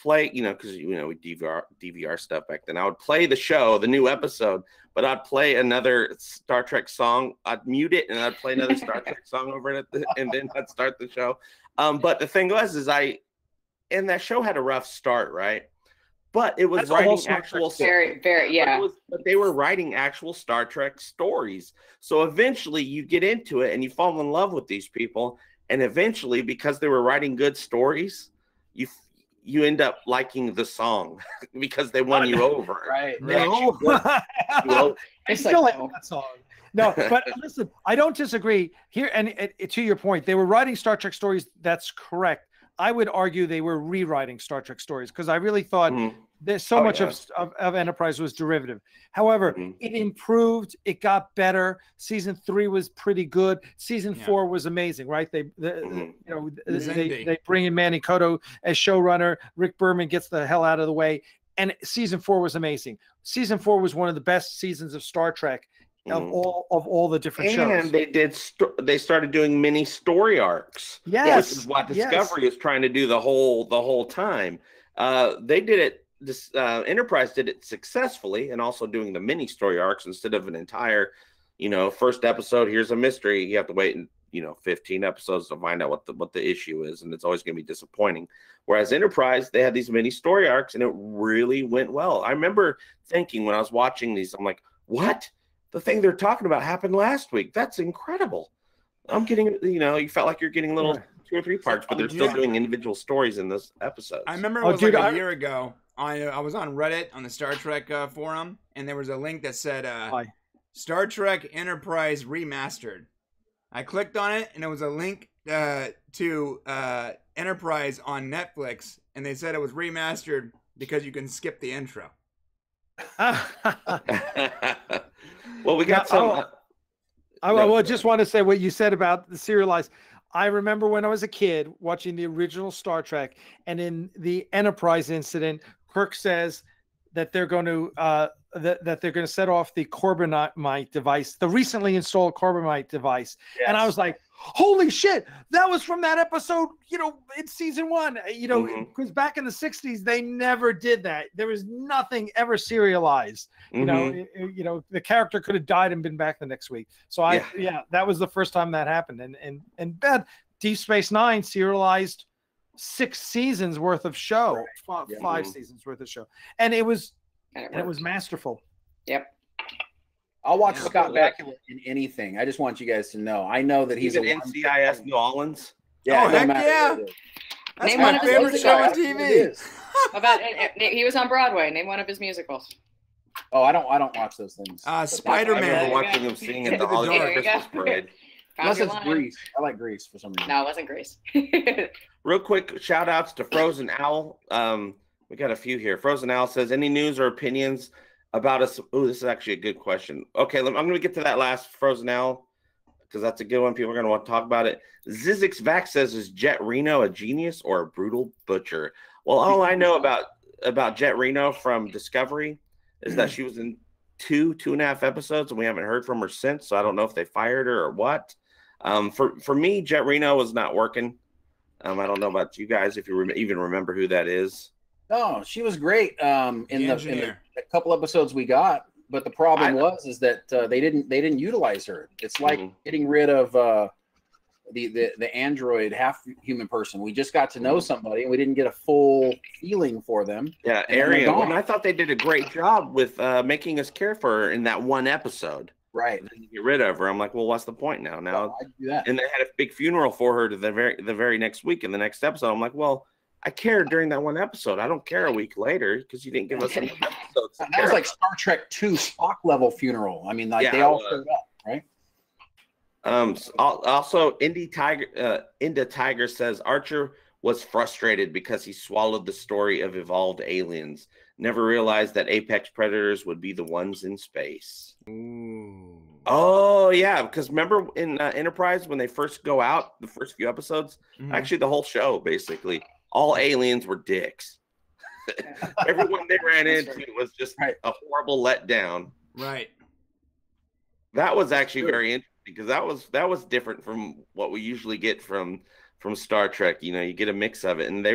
Speaker 4: play, because we DVR stuff back then. I would play the show, the new episode, but I'd play another Star Trek song. I'd mute it and I'd play another Star Trek song over it, and then I'd start the show. But the thing was, and that show had a rough start, right? But it was writing actual but they were writing actual Star Trek stories. So eventually you get into it and you fall in love with these people, and eventually, because they were writing good stories, you end up liking the song because they won you over.
Speaker 2: Right.
Speaker 5: No. I still like that song. No, but listen, I don't disagree here. And to your point, they were writing Star Trek stories. That's correct. I would argue they were rewriting Star Trek stories because I really thought there's so much of Enterprise was derivative. However, it improved. It got better. Season 3 was pretty good. Season 4 was amazing, right? They bring in Manny Cotto as showrunner. Rick Berman gets the hell out of the way. And season 4 was amazing. Season 4 was one of the best seasons of Star Trek of all the different shows.
Speaker 4: And they started doing mini story arcs.
Speaker 5: Yes,
Speaker 4: which is what Discovery is trying to do the whole time. They did it. Enterprise did it successfully, and also doing the mini story arcs instead of an entire, first episode. Here's a mystery. You have to wait 15 episodes to find out what the issue is, and it's always going to be disappointing. Whereas Enterprise, they had these mini story arcs, and it really went well. I remember thinking when I was watching these, I'm like, what? The thing they're talking about happened last week. That's incredible. I'm getting, you felt like you're getting little 2 or 3 parts, but they're still doing individual stories in this episode.
Speaker 1: I remember it was a year ago. I was on Reddit on the Star Trek forum, and there was a link that said Star Trek Enterprise Remastered. I clicked on it, and it was a link to Enterprise on Netflix, and they said it was remastered because you can skip the intro.
Speaker 4: Well, we got some.
Speaker 5: I just want to say what you said about the serialized. I remember when I was a kid watching the original Star Trek, and in the Enterprise incident, Kirk says that they're going to that they're going to set off the Corbomite device, the recently installed Corbomite device. Yes. And I was like, holy shit, that was from that episode, in season 1, because back in the 60s, they never did that. There was nothing ever serialized. The character could have died and been back the next week. So that was the first time that happened. And Deep Space Nine serialized 6 seasons worth of show, right. 5 seasons worth of show. And it was masterful.
Speaker 3: Yep.
Speaker 2: I'll watch Scott Bakula in anything. I just want you guys to know. I know that he's
Speaker 4: an NCIS New Orleans.
Speaker 2: Yeah,
Speaker 1: heck yeah. That's my favorite show on TV.
Speaker 3: He was on Broadway. Name one of his musicals.
Speaker 2: Oh, I don't watch those things.
Speaker 1: Spider-Man.
Speaker 4: I remember watching him sing at the Hollywood Christmas Parade.
Speaker 2: Unless it's Grease. I like Grease for some reason.
Speaker 3: No, it wasn't Grease.
Speaker 4: Real quick, shout outs to Frozen Owl. We got a few here. Frozen Owl says, any news or opinions about us? Oh, this is actually a good question. Okay, I'm going to get to that last Frozen Owl because that's a good one. People are going to want to talk about it. Zizix Vax says, is Jet Reno a genius or a brutal butcher? Well, all I know about Jet Reno from Discovery is that she was in 2.5 episodes, and we haven't heard from her since. So I don't know if they fired her or what. For me, Jet Reno was not working. I don't know about you guys if you even remember who that is.
Speaker 2: No, she was great in the couple episodes we got, but the problem is that they didn't utilize her. It's like getting rid of the android half human person. We just got to know somebody, and we didn't get a full feeling for them.
Speaker 4: Yeah, Arian. And I thought they did a great job with making us care for her in that one episode.
Speaker 2: Right.
Speaker 4: Get rid of her. I'm like, well, what's the point now?
Speaker 2: I do that.
Speaker 4: And they had a big funeral for her the very next week in the next episode. I'm like, well, I cared during that one episode. I don't care a week later because you didn't give us enough episodes.
Speaker 2: That was like Star Trek II Spock level funeral. I mean, they all showed up, right?
Speaker 4: Also, Inda Tiger says Archer was frustrated because he swallowed the story of evolved aliens. Never realized that apex predators would be the ones in space.
Speaker 1: Ooh.
Speaker 4: Oh, yeah, because remember in Enterprise when they first go out, the first few episodes, actually the whole show, basically, all aliens were dicks. Everyone they ran into was just a horrible letdown.
Speaker 1: Right.
Speaker 4: That was actually very interesting because that was different from what we usually get from Star Trek. You get a mix of it, and they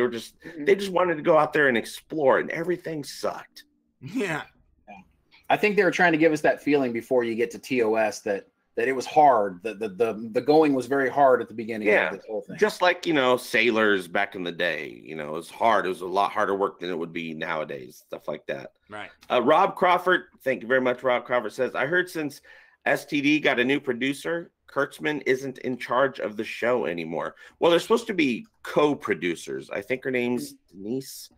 Speaker 4: just wanted to go out there and explore, and everything sucked.
Speaker 1: Yeah.
Speaker 2: I think they were trying to give us that feeling before you get to TOS that it was hard. The going was very hard at the beginning of this whole thing.
Speaker 4: Just like, sailors back in the day, it was hard. It was a lot harder work than it would be nowadays, stuff like that.
Speaker 1: Right.
Speaker 4: Rob Crawford, thank you very much. Rob Crawford says, I heard since STD got a new producer, Kurtzman isn't in charge of the show anymore. Well, they're supposed to be co-producers. I think her name's Denise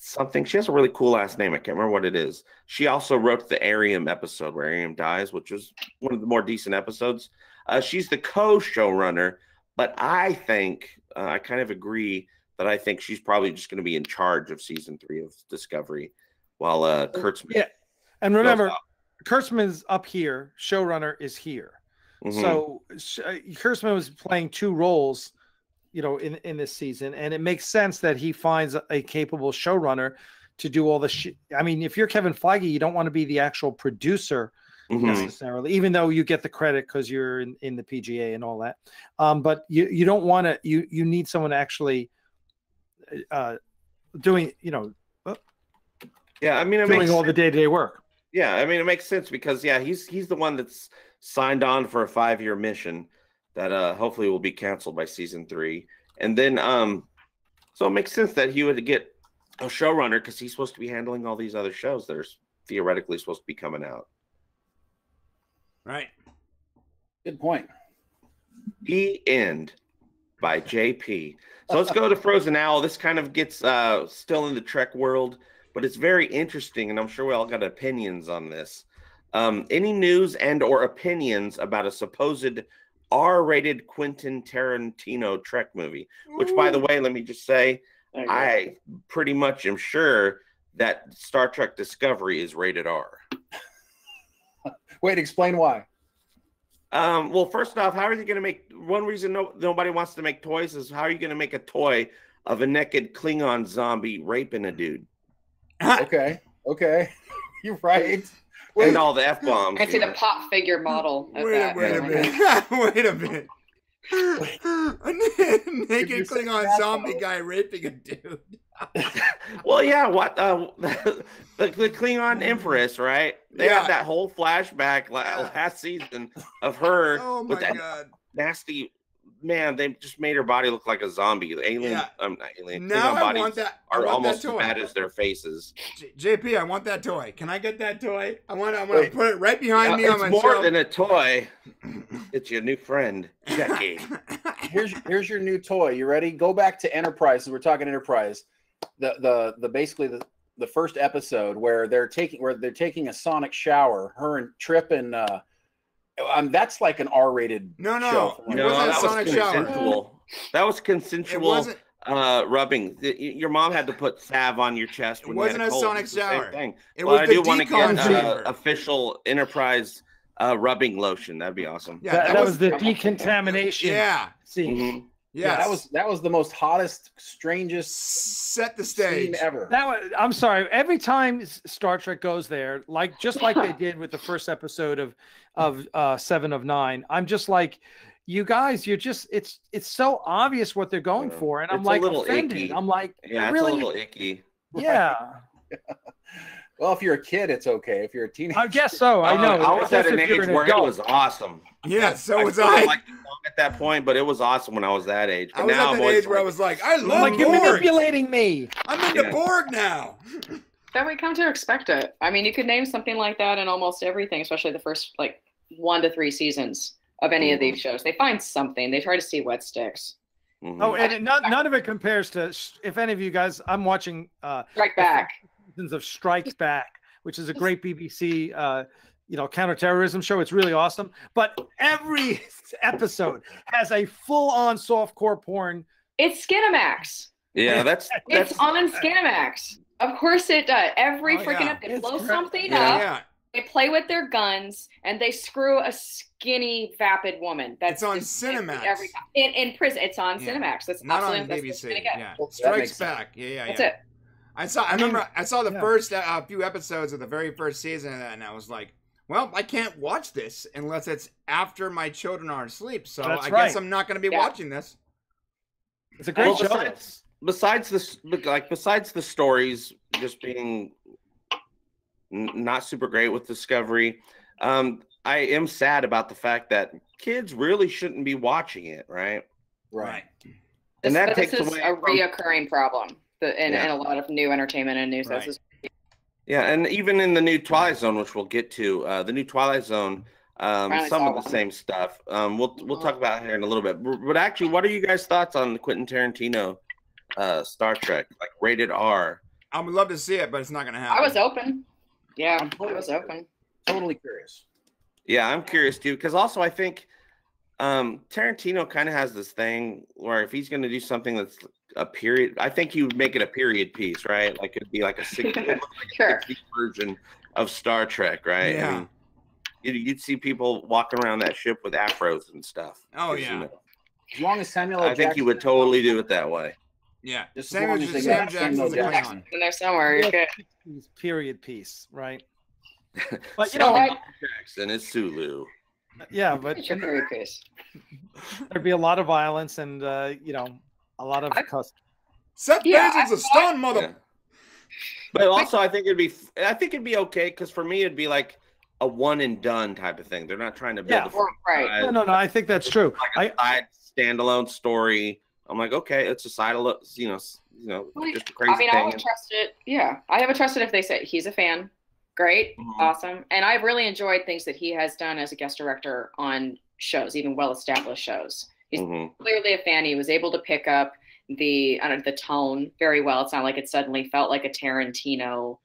Speaker 4: something. She has a really cool last name. I can't remember what it is. She also wrote the Arium episode where Arium dies, which was one of the more decent episodes. She's the co-showrunner, but I think I kind of agree that I think she's probably just going to be in charge of season 3 of Discovery while Kurtzman.
Speaker 5: Yeah, and remember, Kurtzman's up here. Showrunner is here. So Kurtzman was playing 2 roles, in this season, and it makes sense that he finds a capable showrunner to do all the I mean, if you're Kevin Feige, you don't want to be the actual producer necessarily, even though you get the credit because you're in the PGA and all that. But you don't want to. You need someone actually doing,
Speaker 4: yeah, I mean,
Speaker 5: doing all the day-to-day work.
Speaker 4: Yeah, I mean, it makes sense because he's the one that's signed on for a 5-year mission that hopefully will be canceled by season 3. And then so it makes sense that he would get a showrunner because he's supposed to be handling all these other shows that are theoretically supposed to be coming out.
Speaker 1: Right.
Speaker 2: Good point.
Speaker 4: The End by JP. So let's go to Frozen Owl. This kind of gets still in the Trek world, but it's very interesting, and I'm sure we all got opinions on this. Any news and or opinions about a supposed R-rated Quentin Tarantino Trek movie. Which, by the way, let me just say, I pretty much am sure that Star Trek Discovery is rated R.
Speaker 2: Wait, explain why.
Speaker 4: Well, first off, how are you going to make? One reason nobody wants to make toys is how are you going to make a toy of a naked Klingon zombie raping a dude?
Speaker 2: Okay, you're right.
Speaker 4: And all the F-bombs.
Speaker 3: I see the pop figure model. Of
Speaker 1: Wait a minute. Wait a minute. A naked Klingon zombie guy raping a dude.
Speaker 4: Well, yeah, what the Klingon Empress, right? They had that whole flashback last season of her with that nasty man. They just made her body look like a zombie. The alien, not alien.
Speaker 1: Now
Speaker 4: Klingon
Speaker 1: I
Speaker 4: bodies
Speaker 1: want that.
Speaker 4: are almost as bad as their faces.
Speaker 1: JP, I want that toy. Can I get that toy? I'm gonna put it right behind me on my
Speaker 4: It's more
Speaker 1: shelf.
Speaker 4: than a toy. It's your new friend, Chucky.
Speaker 2: Here's your new toy. You ready? Go back to Enterprise. We're talking Enterprise. The basically the first episode where they're taking a sonic shower. Her and Trip and that's like an R-rated.
Speaker 1: No,
Speaker 2: show.
Speaker 1: it wasn't a sonic shower.
Speaker 4: That was consensual rubbing. Your mom had to put salve on your chest. When
Speaker 1: it wasn't
Speaker 4: you had
Speaker 1: a
Speaker 4: cold.
Speaker 1: sonic
Speaker 4: It's the
Speaker 1: shower.
Speaker 4: Same thing.
Speaker 1: It
Speaker 4: Well,
Speaker 1: was
Speaker 4: I
Speaker 1: the
Speaker 4: do want to
Speaker 1: decon
Speaker 4: get
Speaker 1: chamber.
Speaker 4: official Enterprise rubbing lotion. That'd be awesome.
Speaker 5: Yeah, that was the decontamination.
Speaker 1: Yeah.
Speaker 5: scene.
Speaker 4: Mm-hmm.
Speaker 1: Yeah,
Speaker 2: that was the most hottest, strangest
Speaker 1: set the stage
Speaker 2: scene ever.
Speaker 5: I'm sorry. Every time Star Trek goes there, just like they did with the first episode of 7 of 9, I'm just like, you guys, it's so obvious what they're going for, and I'm like offended.
Speaker 4: Icky.
Speaker 5: I'm like,
Speaker 4: yeah,
Speaker 5: really?
Speaker 4: it's a little icky.
Speaker 5: Yeah.
Speaker 2: Well, if you're a kid, it's okay. If you're a teenager,
Speaker 5: I guess so. I know.
Speaker 4: I was at an age where it was awesome.
Speaker 1: Yeah, so was
Speaker 4: I.
Speaker 1: I.
Speaker 4: Liked the song at that point, but it was awesome when I was that age. But
Speaker 1: I was
Speaker 4: now
Speaker 1: at that age where I was like, I love
Speaker 5: like, you're
Speaker 1: Borg.
Speaker 5: manipulating me.
Speaker 1: I'm into Borg now.
Speaker 3: Then we come to expect it. I mean, you could name something like that in almost everything, especially the first 1 to 3 seasons of any of these shows. They find something. They try to see what sticks.
Speaker 4: Mm-hmm.
Speaker 5: Oh, and none of it compares to, if any of you guys, I'm watching
Speaker 3: Strike Back.
Speaker 5: Seasons of Strike Back, which is a great BBC counterterrorism show. It's really awesome. But every episode has a full-on softcore porn.
Speaker 3: It's Skinamax.
Speaker 4: Yeah,
Speaker 3: it's on Skinamax. Of course it does. Every freaking up, they blow something up. They play with their guns and they screw a skinny, vapid woman. That's
Speaker 1: on Cinemax.
Speaker 3: Every time. In prison, it's on Cinemax. That's
Speaker 1: not on BBC. Yeah, Strikes Back. Yeah.
Speaker 3: That's it.
Speaker 1: I remember I saw the first few episodes of the very first season of that, and I was like, well, I can't watch this unless it's after my children are asleep. So I guess I'm not going to be watching this.
Speaker 5: It's a great show.
Speaker 4: Besides the stories just being not super great with Discovery, I am sad about the fact that kids really shouldn't be watching it, right?
Speaker 2: Right.
Speaker 4: And that takes
Speaker 3: this is
Speaker 4: away
Speaker 3: a reoccurring problem in a lot of new entertainment and news.
Speaker 1: Right.
Speaker 4: Yeah, and even in the new Twilight Zone, which we'll get to, the new Twilight Zone, some of the same stuff. We'll talk about it here in a little bit. But actually, what are you guys' thoughts on the Quentin Tarantino Star Trek, like rated R?
Speaker 1: I would love to see it, but it's not going to happen.
Speaker 3: I was open. Yeah, I was open.
Speaker 2: Totally curious.
Speaker 4: Yeah, I'm curious too, because also I think Tarantino kind of has this thing where if he's going to do something that's a period, I think he would make it a period piece, right? Like it'd be like a 60s version of Star Trek, right?
Speaker 1: Yeah.
Speaker 4: I mean, you'd see people walking around that ship with afros and stuff.
Speaker 1: Oh yeah.
Speaker 2: As long as Samuel L.
Speaker 4: I think he would totally do it that way.
Speaker 1: Yeah.
Speaker 2: Just
Speaker 1: Sam
Speaker 2: as long as they got
Speaker 1: Jackson's
Speaker 2: Samuel
Speaker 1: Klingon.
Speaker 3: In there somewhere. You're good.
Speaker 5: Period piece, right? But
Speaker 4: Jackson is Sulu.
Speaker 5: Yeah, but
Speaker 3: It's your period piece.
Speaker 5: there'd be a lot of violence and a lot of cuss.
Speaker 1: Seth Basil's a stun mother.
Speaker 4: Yeah. But also, I think it'd be okay because for me, it'd be like a one and done type of thing. They're not trying to build
Speaker 3: right.
Speaker 5: No, I think that's true.
Speaker 4: Like a side standalone story. I'm like, okay, it's a side of just a crazy thing.
Speaker 3: I would trust it. Yeah, I would trust it if they say he's a fan. Great, awesome, and I've really enjoyed things that he has done as a guest director on shows, even well-established shows. He's clearly a fan. He was able to pick up the tone very well. It's not like it suddenly felt like a Tarantino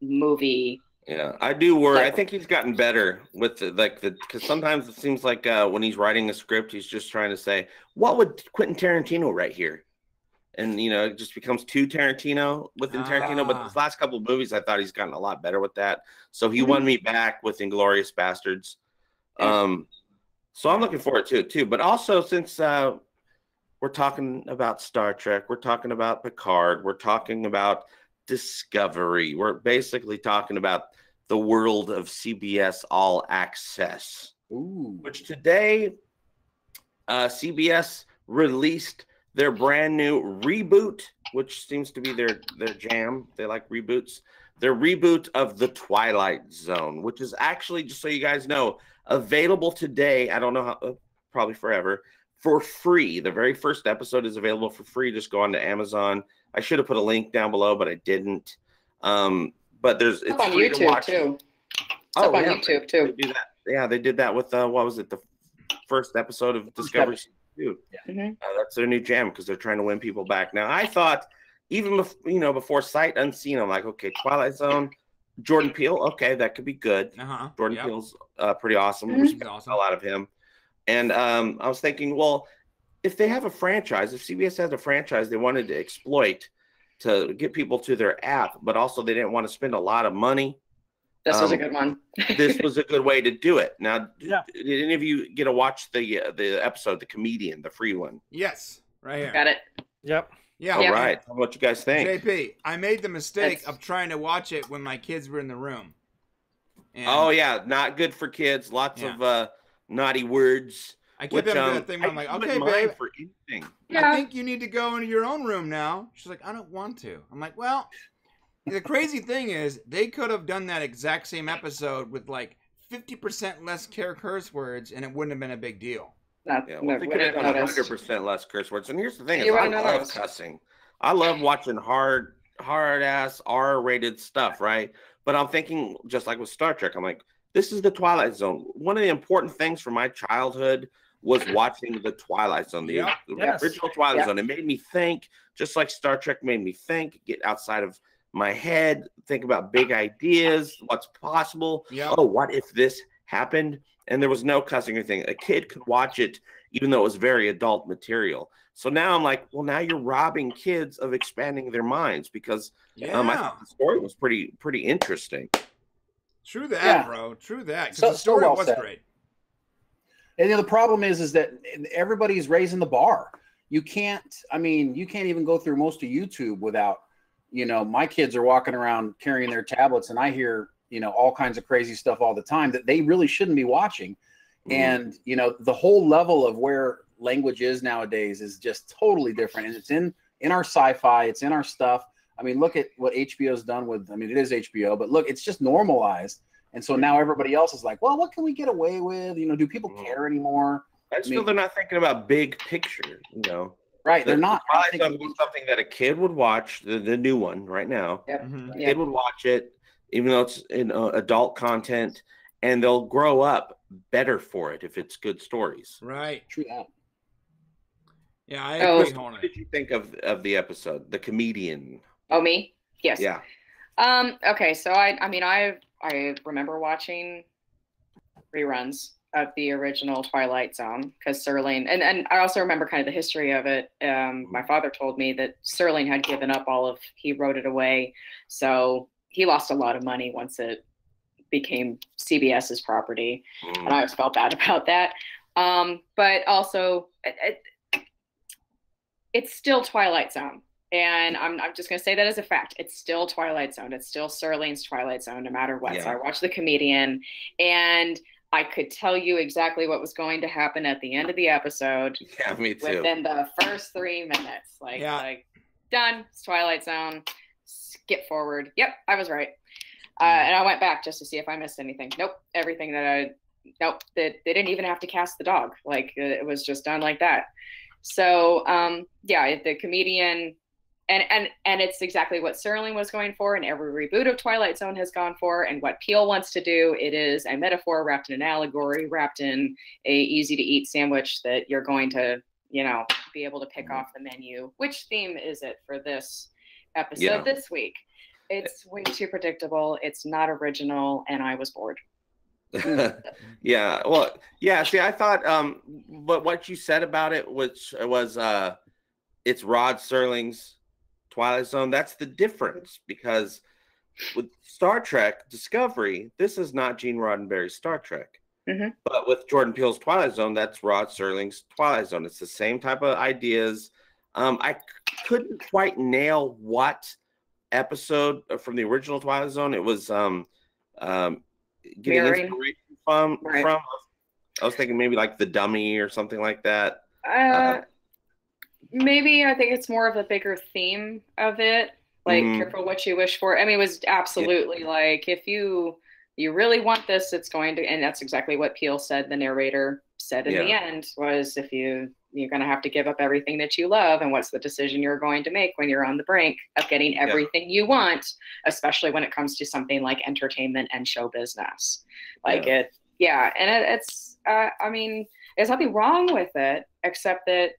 Speaker 3: movie
Speaker 4: Yeah, I do worry. I think he's gotten better with because sometimes it seems like when he's writing a script, he's just trying to say, what would Quentin Tarantino write here? And, it just becomes too Tarantino within Tarantino. But these last couple of movies, I thought he's gotten a lot better with that. So he won me back with Inglourious Bastards. So I'm looking forward to it, too. But also, since we're talking about Star Trek, we're talking about Picard, we're talking about Discovery, we're basically talking about the world of CBS All Access.
Speaker 2: Ooh.
Speaker 4: Which today, CBS released their brand new reboot, which seems to be their jam. They like reboots. Their reboot of The Twilight Zone, which is actually, just so you guys know, available today. I don't know how, probably forever, for free. The very first episode is available for free. Just go on to Amazon. I should have put a link down below, but I didn't. But it's
Speaker 3: on
Speaker 4: free
Speaker 3: YouTube
Speaker 4: to watch.
Speaker 3: Too. It's up on YouTube too.
Speaker 4: They do that. Yeah, they did that with what was it? The first episode of Discovery Season 2.
Speaker 2: Yeah.
Speaker 4: That's their new jam because they're trying to win people back. Now, I thought even before Sight Unseen, I'm like, okay, Twilight Zone, Jordan Peele, okay, that could be good. Jordan Peele's pretty awesome. Awesome. A lot of him. And I was thinking, well, if they have a franchise, if CBS has a franchise they wanted to exploit to get people to their app, but also they didn't want to spend a lot of money.
Speaker 3: This was a good one.
Speaker 4: This was a good way to do it. Now, did any of you get to watch the episode, The Comedian, the free one?
Speaker 1: Yes, right here.
Speaker 3: Got it.
Speaker 5: Yep.
Speaker 1: Yeah.
Speaker 4: All right. What you guys think?
Speaker 1: JP, I made the mistake of trying to watch it when my kids were in the room.
Speaker 4: And not good for kids. Lots of naughty words.
Speaker 1: I kept having that thing where I'm like, okay, babe,
Speaker 4: for anything.
Speaker 1: I think you need to go into your own room now. She's like, I don't want to. I'm like, well, the crazy thing is they could have done that exact same episode with like 50% less curse words and it wouldn't have been a big deal.
Speaker 4: They could have done 100% less curse words. And here's the thing: I love cussing. I love watching hard ass R-rated stuff, right? But I'm thinking, just like with Star Trek, I'm like, this is the Twilight Zone. One of the important things from my childhood was watching the Twilight Zone, the original Twilight Zone. It made me think, just like Star Trek made me think, get outside of my head, think about big ideas, what's possible. Oh, what if this happened? And there was no cussing or anything. A kid could watch it, even though it was very adult material. So now I'm like, well, now you're robbing kids of expanding their minds because I thought the story was pretty interesting.
Speaker 1: True that, bro. True that. Because the story was great.
Speaker 2: And the problem is that everybody's raising the bar. You can't even go through most of YouTube without, my kids are walking around carrying their tablets and I hear, all kinds of crazy stuff all the time that they really shouldn't be watching. And, the whole level of where language is nowadays is just totally different. And it's in our sci-fi, it's in our stuff. I mean, look at what HBO's done with, it is HBO, but look, it's just normalized. And so now everybody else is like, well, what can we get away with? Do people care anymore?
Speaker 4: I feel they're not thinking about big picture,
Speaker 2: Right, they're not.
Speaker 4: Something that a kid would watch, the new one right now.
Speaker 3: Yep.
Speaker 4: A kid would watch it, even though it's in adult content, and they'll grow up better for it if it's good stories.
Speaker 1: Right.
Speaker 2: True that.
Speaker 1: Yeah, I agree.
Speaker 4: What did you think of the episode, The Comedian?
Speaker 3: Oh, me? Yes.
Speaker 4: Yeah.
Speaker 3: Okay, so I remember watching reruns of the original Twilight Zone because Serling, and I also remember kind of the history of it. My father told me that Serling had given up he wrote it away. So he lost a lot of money once it became CBS's property. And I always felt bad about that. But also, it's still Twilight Zone. And I'm just going to say that as a fact. It's still Twilight Zone. It's still Serling's Twilight Zone, no matter what. So I watched The Comedian, and I could tell you exactly what was going to happen at the end of the episode.
Speaker 4: Yeah, me too.
Speaker 3: Within the first 3 minutes. Like done. It's Twilight Zone. Skip forward. Yep, I was right. And I went back just to see if I missed anything. Nope. Everything they didn't even have to cast the dog. Like, it was just done like that. So, The Comedian... And it's exactly what Serling was going for, and every reboot of Twilight Zone has gone for, and what Peele wants to do. It is a metaphor wrapped in an allegory, wrapped in a easy-to-eat sandwich that you're going to, be able to pick off the menu. Which theme is it for this episode this week? It's way too predictable. It's not original, and I was bored.
Speaker 4: Yeah, well, yeah. See, I thought, but what you said about it, which was, it's Rod Serling's Twilight Zone. That's the difference, because with Star Trek Discovery, this is not Gene Roddenberry's Star Trek. But with Jordan Peele's Twilight Zone, that's Rod Serling's Twilight Zone. It's the same type of ideas. I couldn't quite nail what episode from the original Twilight Zone it was getting inspiration from. I was thinking maybe like The Dummy or something like that.
Speaker 3: Maybe. I think it's more of a bigger theme of it, like careful what you wish for. I mean, it was absolutely like, if you really want this, it's going to, and that's exactly what Peele said. The narrator said in the end was, if you're going to have to give up everything that you love, and what's the decision you're going to make when you're on the brink of getting everything you want, especially when it comes to something like entertainment and show business. Like and it's, I mean, there's nothing wrong with it, except that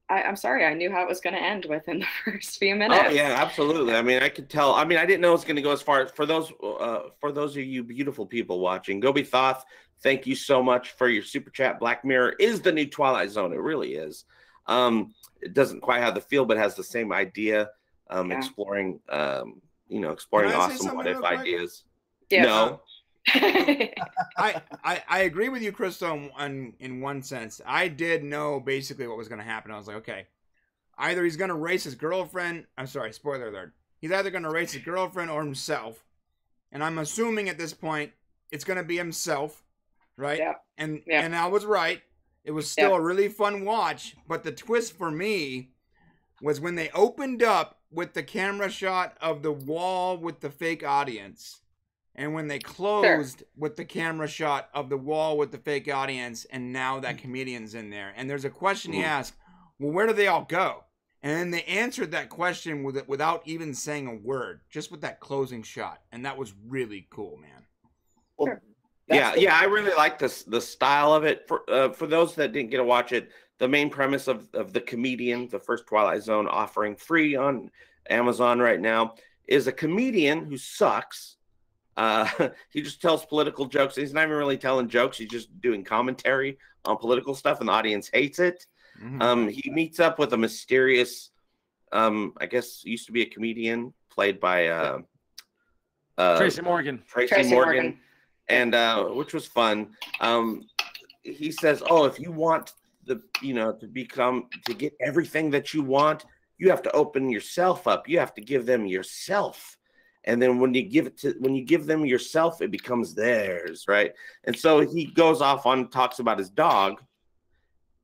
Speaker 3: I'm sorry, I knew how it was going to end within the first few minutes.
Speaker 4: Oh yeah, absolutely. I mean, I could tell. I mean, I didn't know it was going to go as far as for those of you beautiful people watching. Gobi Thoth, thank you so much for your super chat. Black Mirror is the new Twilight Zone. It really is. It doesn't quite have the feel, but has the same idea. Exploring, exploring awesome what if ideas.
Speaker 3: Yeah.
Speaker 4: No.
Speaker 1: I agree with you, Crystal, in one sense. I did know basically what was going to happen. I was like, okay, either he's going to race his girlfriend. I'm sorry, spoiler alert. He's either going to race his girlfriend or himself. And I'm assuming at this point it's going to be himself, right?
Speaker 3: Yeah.
Speaker 1: And I was right. It was still a really fun watch. But the twist for me was when they opened up with the camera shot of the wall with the fake audience. And when they closed with the camera shot of the wall with the fake audience, and now that comedian's in there. And there's a question he asked, well, where do they all go? And then they answered that question without even saying a word, just with that closing shot. And that was really cool, man.
Speaker 2: Well,
Speaker 4: I really like the style of it. For those that didn't get to watch it, the main premise of the comedian, the first Twilight Zone offering free on Amazon right now, is a comedian who sucks. He just tells political jokes. He's not even really telling jokes. He's just doing commentary on political stuff, and the audience hates it. He meets up with a mysterious, I guess used to be a comedian played by
Speaker 5: Tracy Morgan.
Speaker 4: Tracy Morgan. And which was fun. He says, "Oh, if you want to get everything that you want, you have to open yourself up. You have to give them yourself." And then when you give them yourself, it becomes theirs, right? And so he goes off on talks about his dog,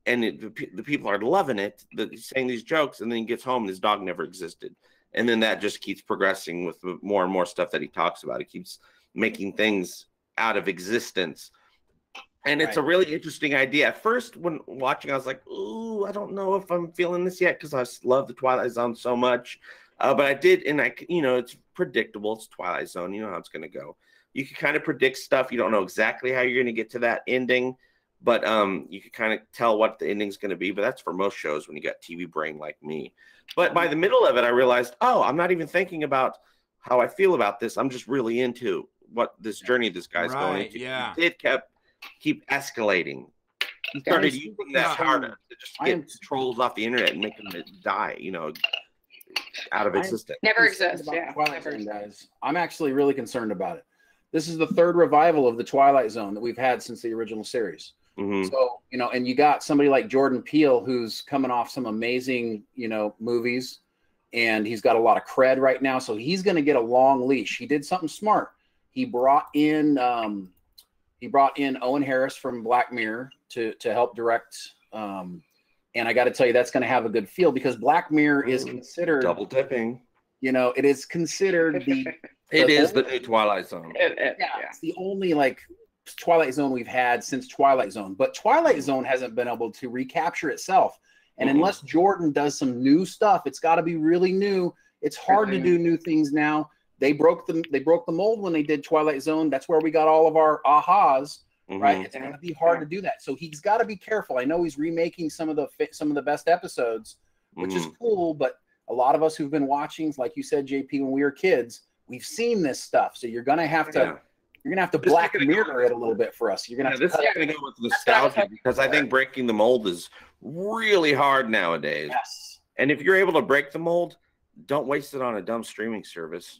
Speaker 4: and the people are loving it. He's saying these jokes, and then he gets home and his dog never existed. And then that just keeps progressing with more and more stuff that he talks about. He keeps making things out of existence. And it's a really interesting idea. At first, when watching, I was like, ooh, I don't know if I'm feeling this yet, because I love the Twilight Zone so much. But I did, and it's predictable. It's Twilight Zone. You know how it's going to go. You can kind of predict stuff. You don't know exactly how you're going to get to that ending, but you can kind of tell what the ending's going to be. But that's for most shows when you got TV brain like me. But by the middle of it, I realized, I'm not even thinking about how I feel about this. I'm just really into what this journey this guy's going into.
Speaker 1: Yeah.
Speaker 4: It keep escalating. He started using that hard to just get trolls off the internet and make them die, out of existence.
Speaker 3: Never exists.
Speaker 2: Twilight Zone, guys. I'm actually really concerned about it. This is the third revival of the Twilight Zone that we've had since the original series. So, and you got somebody like Jordan Peele, who's coming off some amazing, movies, and he's got a lot of cred right now. So he's going to get a long leash. He did something smart. He brought in Owen Harris from Black Mirror to help direct. And I got to tell you, that's going to have a good feel, because Black Mirror is considered
Speaker 4: double dipping.
Speaker 2: It is considered
Speaker 4: it is the new Twilight Zone.
Speaker 2: It's the only Twilight Zone we've had since Twilight Zone. But Twilight Zone hasn't been able to recapture itself. And unless Jordan does some new stuff, it's got to be really new. It's hard to do new things now. They broke the mold when they did Twilight Zone. That's where we got all of our ahas. Right, it's going to be hard to do that. So he's got to be careful. I know he's remaking some of the best episodes, which is cool. But a lot of us who've been watching, like you said, JP, when we were kids, we've seen this stuff, so you're gonna have to Black Mirror it a little bit for us. You're gonna have
Speaker 6: this is gonna go with nostalgia because I think breaking the mold is really hard nowadays.
Speaker 2: Yes.
Speaker 6: And if you're able to break the mold, don't waste it on a dumb streaming service.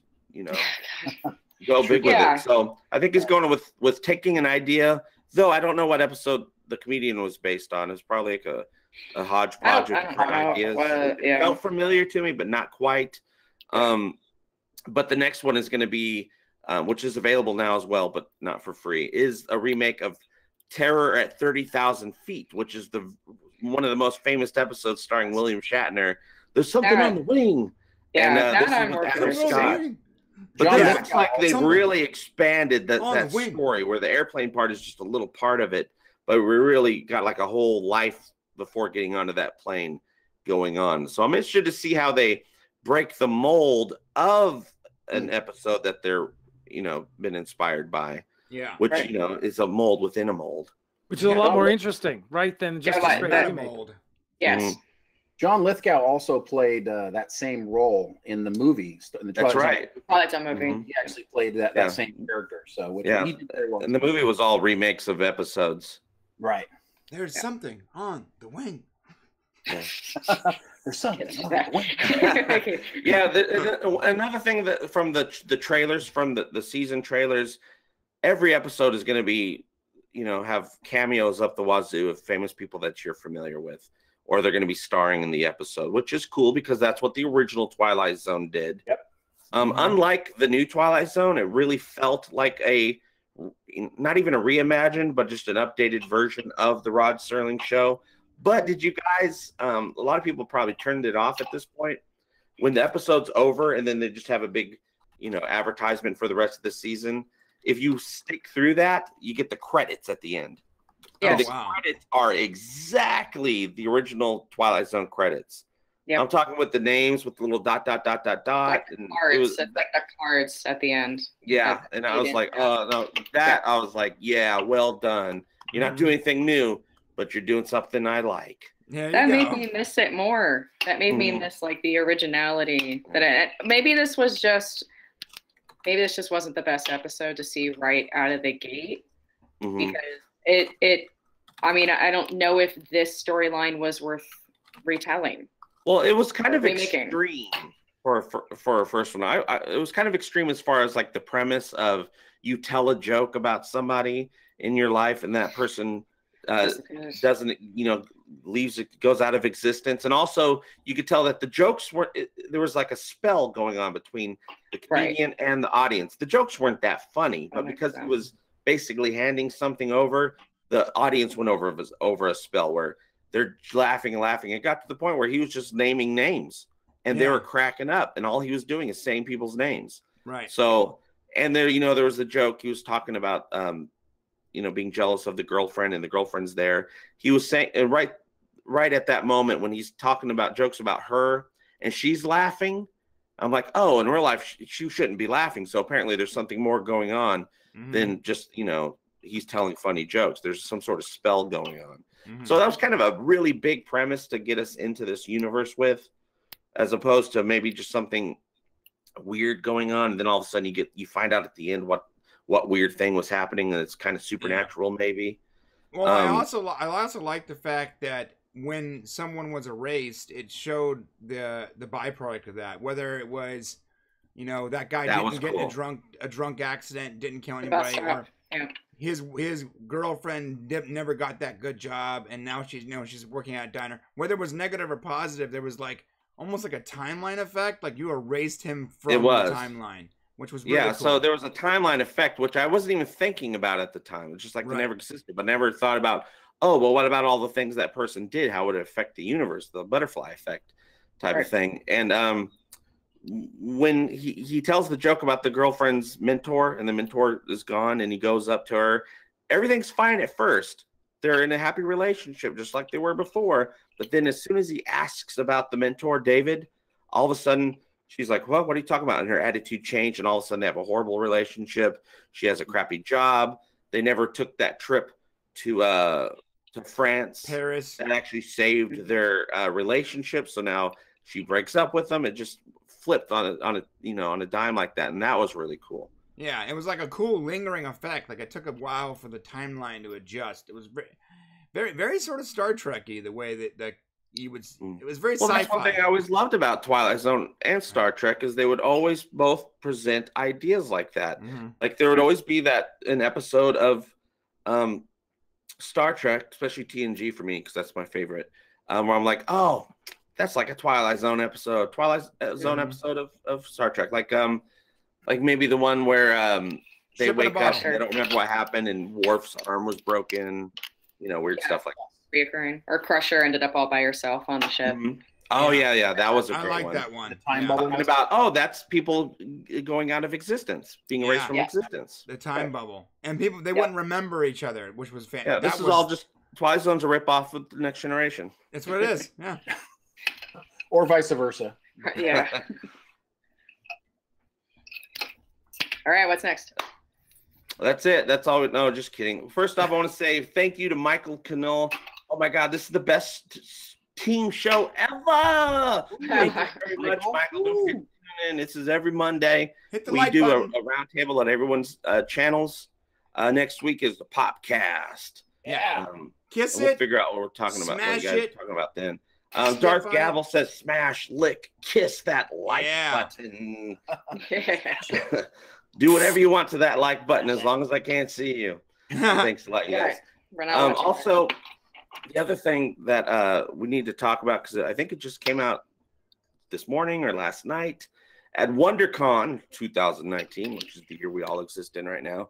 Speaker 6: Go big with it. So I think he's going with taking an idea, though I don't know what episode the comedian was based on. It's probably like a hodgepodge of different ideas. It felt familiar to me, but not quite. But the next one is going to be, which is available now as well, but not for free, is a remake of Terror at 30,000 Feet, which is one of the most famous episodes starring William Shatner. There's something on the wing.
Speaker 3: Yeah,
Speaker 6: and this is with Adam Scott. But this looks like they've really expanded that story where the airplane part is just a little part of it, but we really got like a whole life before getting onto that plane going on. So I'm interested to see how they break the mold of an episode that they're, been inspired by.
Speaker 1: Yeah.
Speaker 6: Which, is a mold within a mold.
Speaker 5: Which is a lot more interesting, right, than just a straight
Speaker 1: mold.
Speaker 3: Yes.
Speaker 6: Mm-hmm.
Speaker 2: John Lithgow also played that same role in the movie.
Speaker 6: That's right.
Speaker 3: Twilight movie.
Speaker 6: Mm-hmm.
Speaker 2: He actually played that same character. So he did very well.
Speaker 6: And the movie was all remakes of episodes.
Speaker 2: Right.
Speaker 1: There's something on the wing.
Speaker 6: Yeah.
Speaker 2: There's something.
Speaker 6: Another thing that from the trailers, from the season trailers, every episode is going to be, have cameos up the wazoo of famous people that you're familiar with, or they're going to be starring in the episode, which is cool because that's what the original Twilight Zone did.
Speaker 2: Yep.
Speaker 6: Unlike the new Twilight Zone, it really felt like not even a reimagined, but just an updated version of the Rod Serling show. But did you guys, a lot of people probably turned it off at this point when the episode's over and then they just have a big, advertisement for the rest of the season. If you stick through that, you get the credits at the end.
Speaker 3: Yes.
Speaker 6: And the credits are exactly the original Twilight Zone credits. Yep. I'm talking with the names with the little dot.
Speaker 3: Like
Speaker 6: and
Speaker 3: cards,
Speaker 6: it was
Speaker 3: like the cards at the end.
Speaker 6: Yeah. And I was like, oh, no, I was like, yeah, well done. You're not doing anything new, but you're doing something I like.
Speaker 3: That made me miss it more. That made me miss like the originality. Maybe this just wasn't the best episode to see right out of the gate because I don't know if this storyline was worth retelling.
Speaker 6: Well, it was kind of extreme for a first one. It was kind of extreme as far as like the premise of you tell a joke about somebody in your life and that person doesn't, leaves it, goes out of existence. And also you could tell that the jokes there was like a spell going on between the comedian and the audience. The jokes weren't that funny, but because it was basically handing something over, the audience went over a spell where they're laughing and laughing. It got to the point where he was just naming names and they were cracking up and all he was doing is saying people's names.
Speaker 1: Right.
Speaker 6: So, and there, there was a joke he was talking about, being jealous of the girlfriend and the girlfriend's there. He was saying, and right at that moment when he's talking about jokes about her and she's laughing, I'm like, oh, in real life, she shouldn't be laughing. So apparently there's something more going on than just, he's telling funny jokes. There's some sort of spell going on. So that was kind of a really big premise to get us into this universe with, as opposed to maybe just something weird going on. And then all of a sudden you find out at the end what weird thing was happening, and it's kind of supernatural, maybe.
Speaker 1: Well, I also like the fact that when someone was erased, it showed the byproduct of that. Whether it was, that guy didn't get in a drunk accident, didn't kill anybody, or his girlfriend never got that good job, and now she's working at a diner. Whether it was negative or positive, there was like almost like a timeline effect, like you erased him from the timeline. Which was really cool.
Speaker 6: So there was a timeline effect, which I wasn't even thinking about at the time. It's just like they never existed, but never thought about, oh, well, what about all the things that person did? How would it affect the universe? The butterfly effect type of thing. And when he tells the joke about the girlfriend's mentor and the mentor is gone and he goes up to her, everything's fine at first. They're in a happy relationship, just like they were before. But then as soon as he asks about the mentor, David, all of a sudden, she's like, what are you talking about? And her attitude changed, and all of a sudden they have a horrible relationship. She has a crappy job. They never took that trip to France.
Speaker 1: Paris.
Speaker 6: That actually saved their relationship. So now she breaks up with him. It just flipped on a dime like that, and that was really cool.
Speaker 1: Yeah, it was like a cool lingering effect. Like it took a while for the timeline to adjust. It was very, very sort of Star Trek-y the way that you would. It was very sci-fi.
Speaker 6: That's one thing I always loved about Twilight Zone and Star Trek is they would always both present ideas like that. Like there would always be an episode of Star Trek, especially TNG for me because that's my favorite. Where I'm like, oh, that's like a Twilight Zone episode of Star Trek. Like maybe the one where they wake up and they don't remember what happened and Worf's arm was broken, weird stuff like that.
Speaker 3: Reoccurring. Or Crusher ended up all by herself on the ship.
Speaker 6: Oh yeah, that was a great one.
Speaker 1: I like that one.
Speaker 2: The time bubble.
Speaker 6: And about that's people going out of existence, being erased from existence.
Speaker 1: The time bubble, and people they wouldn't remember each other, which was fantastic.
Speaker 6: Yeah, this is all just Twilight Zone's a ripoff of the Next Generation.
Speaker 1: That's what it is. Yeah,
Speaker 2: or vice versa.
Speaker 3: Yeah. All right, what's next?
Speaker 6: That's it. That's all. No, just kidding. First off, I want to say thank you to Michael Cannell. Oh my God, this is the best team show ever. Thank you very much, Michael. Don't forget to tune in. This is every Monday.
Speaker 1: Hit the
Speaker 6: we
Speaker 1: like
Speaker 6: do
Speaker 1: button.
Speaker 6: a round table on everyone's channels. Next week is the Popcast.
Speaker 1: Yeah.
Speaker 6: Kiss it. We'll figure out what we're talking about.
Speaker 1: Smash
Speaker 6: what you guys
Speaker 1: it.
Speaker 6: are talking about then. Darth Gavel says, "Smash, lick, kiss that like button." Do whatever you want to that like button as long as I can't see you. Thanks a lot, guys. Also, the other thing that we need to talk about, because I think it just came out this morning or last night at WonderCon 2019, which is the year we all exist in right now.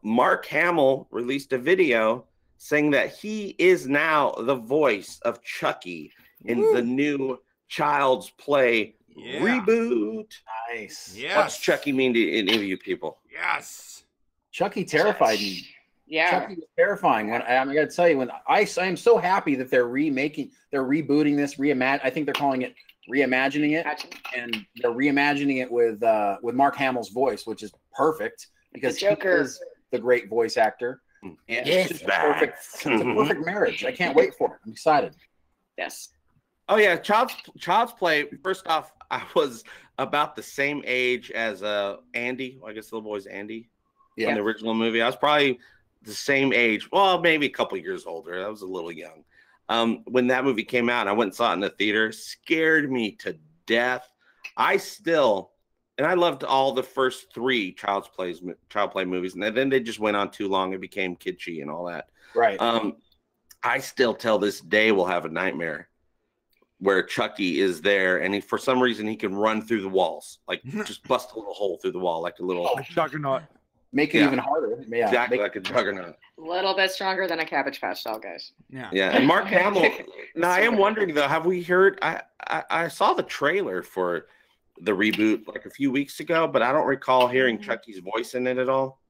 Speaker 6: Mark Hamill released a video saying that he is now the voice of Chucky in the new Child's Play reboot.
Speaker 2: Nice.
Speaker 1: Yes.
Speaker 6: What's Chucky mean to any of you people?
Speaker 1: Yes.
Speaker 2: Chucky terrified me.
Speaker 3: Yeah.
Speaker 2: Chucky was terrifying. When I got to tell you, I am so happy that they're rebooting this, I think they're calling it reimagining it, and they're reimagining it with Mark Hamill's voice, which is perfect because he is the great voice actor. And it's just perfect. It's a perfect marriage. I can't wait for it. I'm excited.
Speaker 3: Yes.
Speaker 6: Oh yeah, Child's Play. First off, I was about the same age as Andy. I guess the little boy's Andy. Yeah. In the original movie, I was probably the same age. Well, maybe a couple years older. I was a little young. When that movie came out, I went and saw it in the theater. Scared me to death. And I loved all the first three Child Play movies, and then they just went on too long. It became kitschy and all that.
Speaker 2: Right.
Speaker 6: I still, till this day, will have a nightmare where Chucky is there, and for some reason he can run through the walls, like just bust a little hole through the wall, like a little
Speaker 5: juggernaut.
Speaker 2: Make it even harder. Yeah,
Speaker 6: exactly, like a juggernaut.
Speaker 3: A little bit stronger than a Cabbage Patch doll, guys.
Speaker 6: Yeah. And Mark Hamill. Now I am wondering though, have we heard? I saw the trailer for the reboot like a few weeks ago, but I don't recall hearing Chucky's voice in it at all.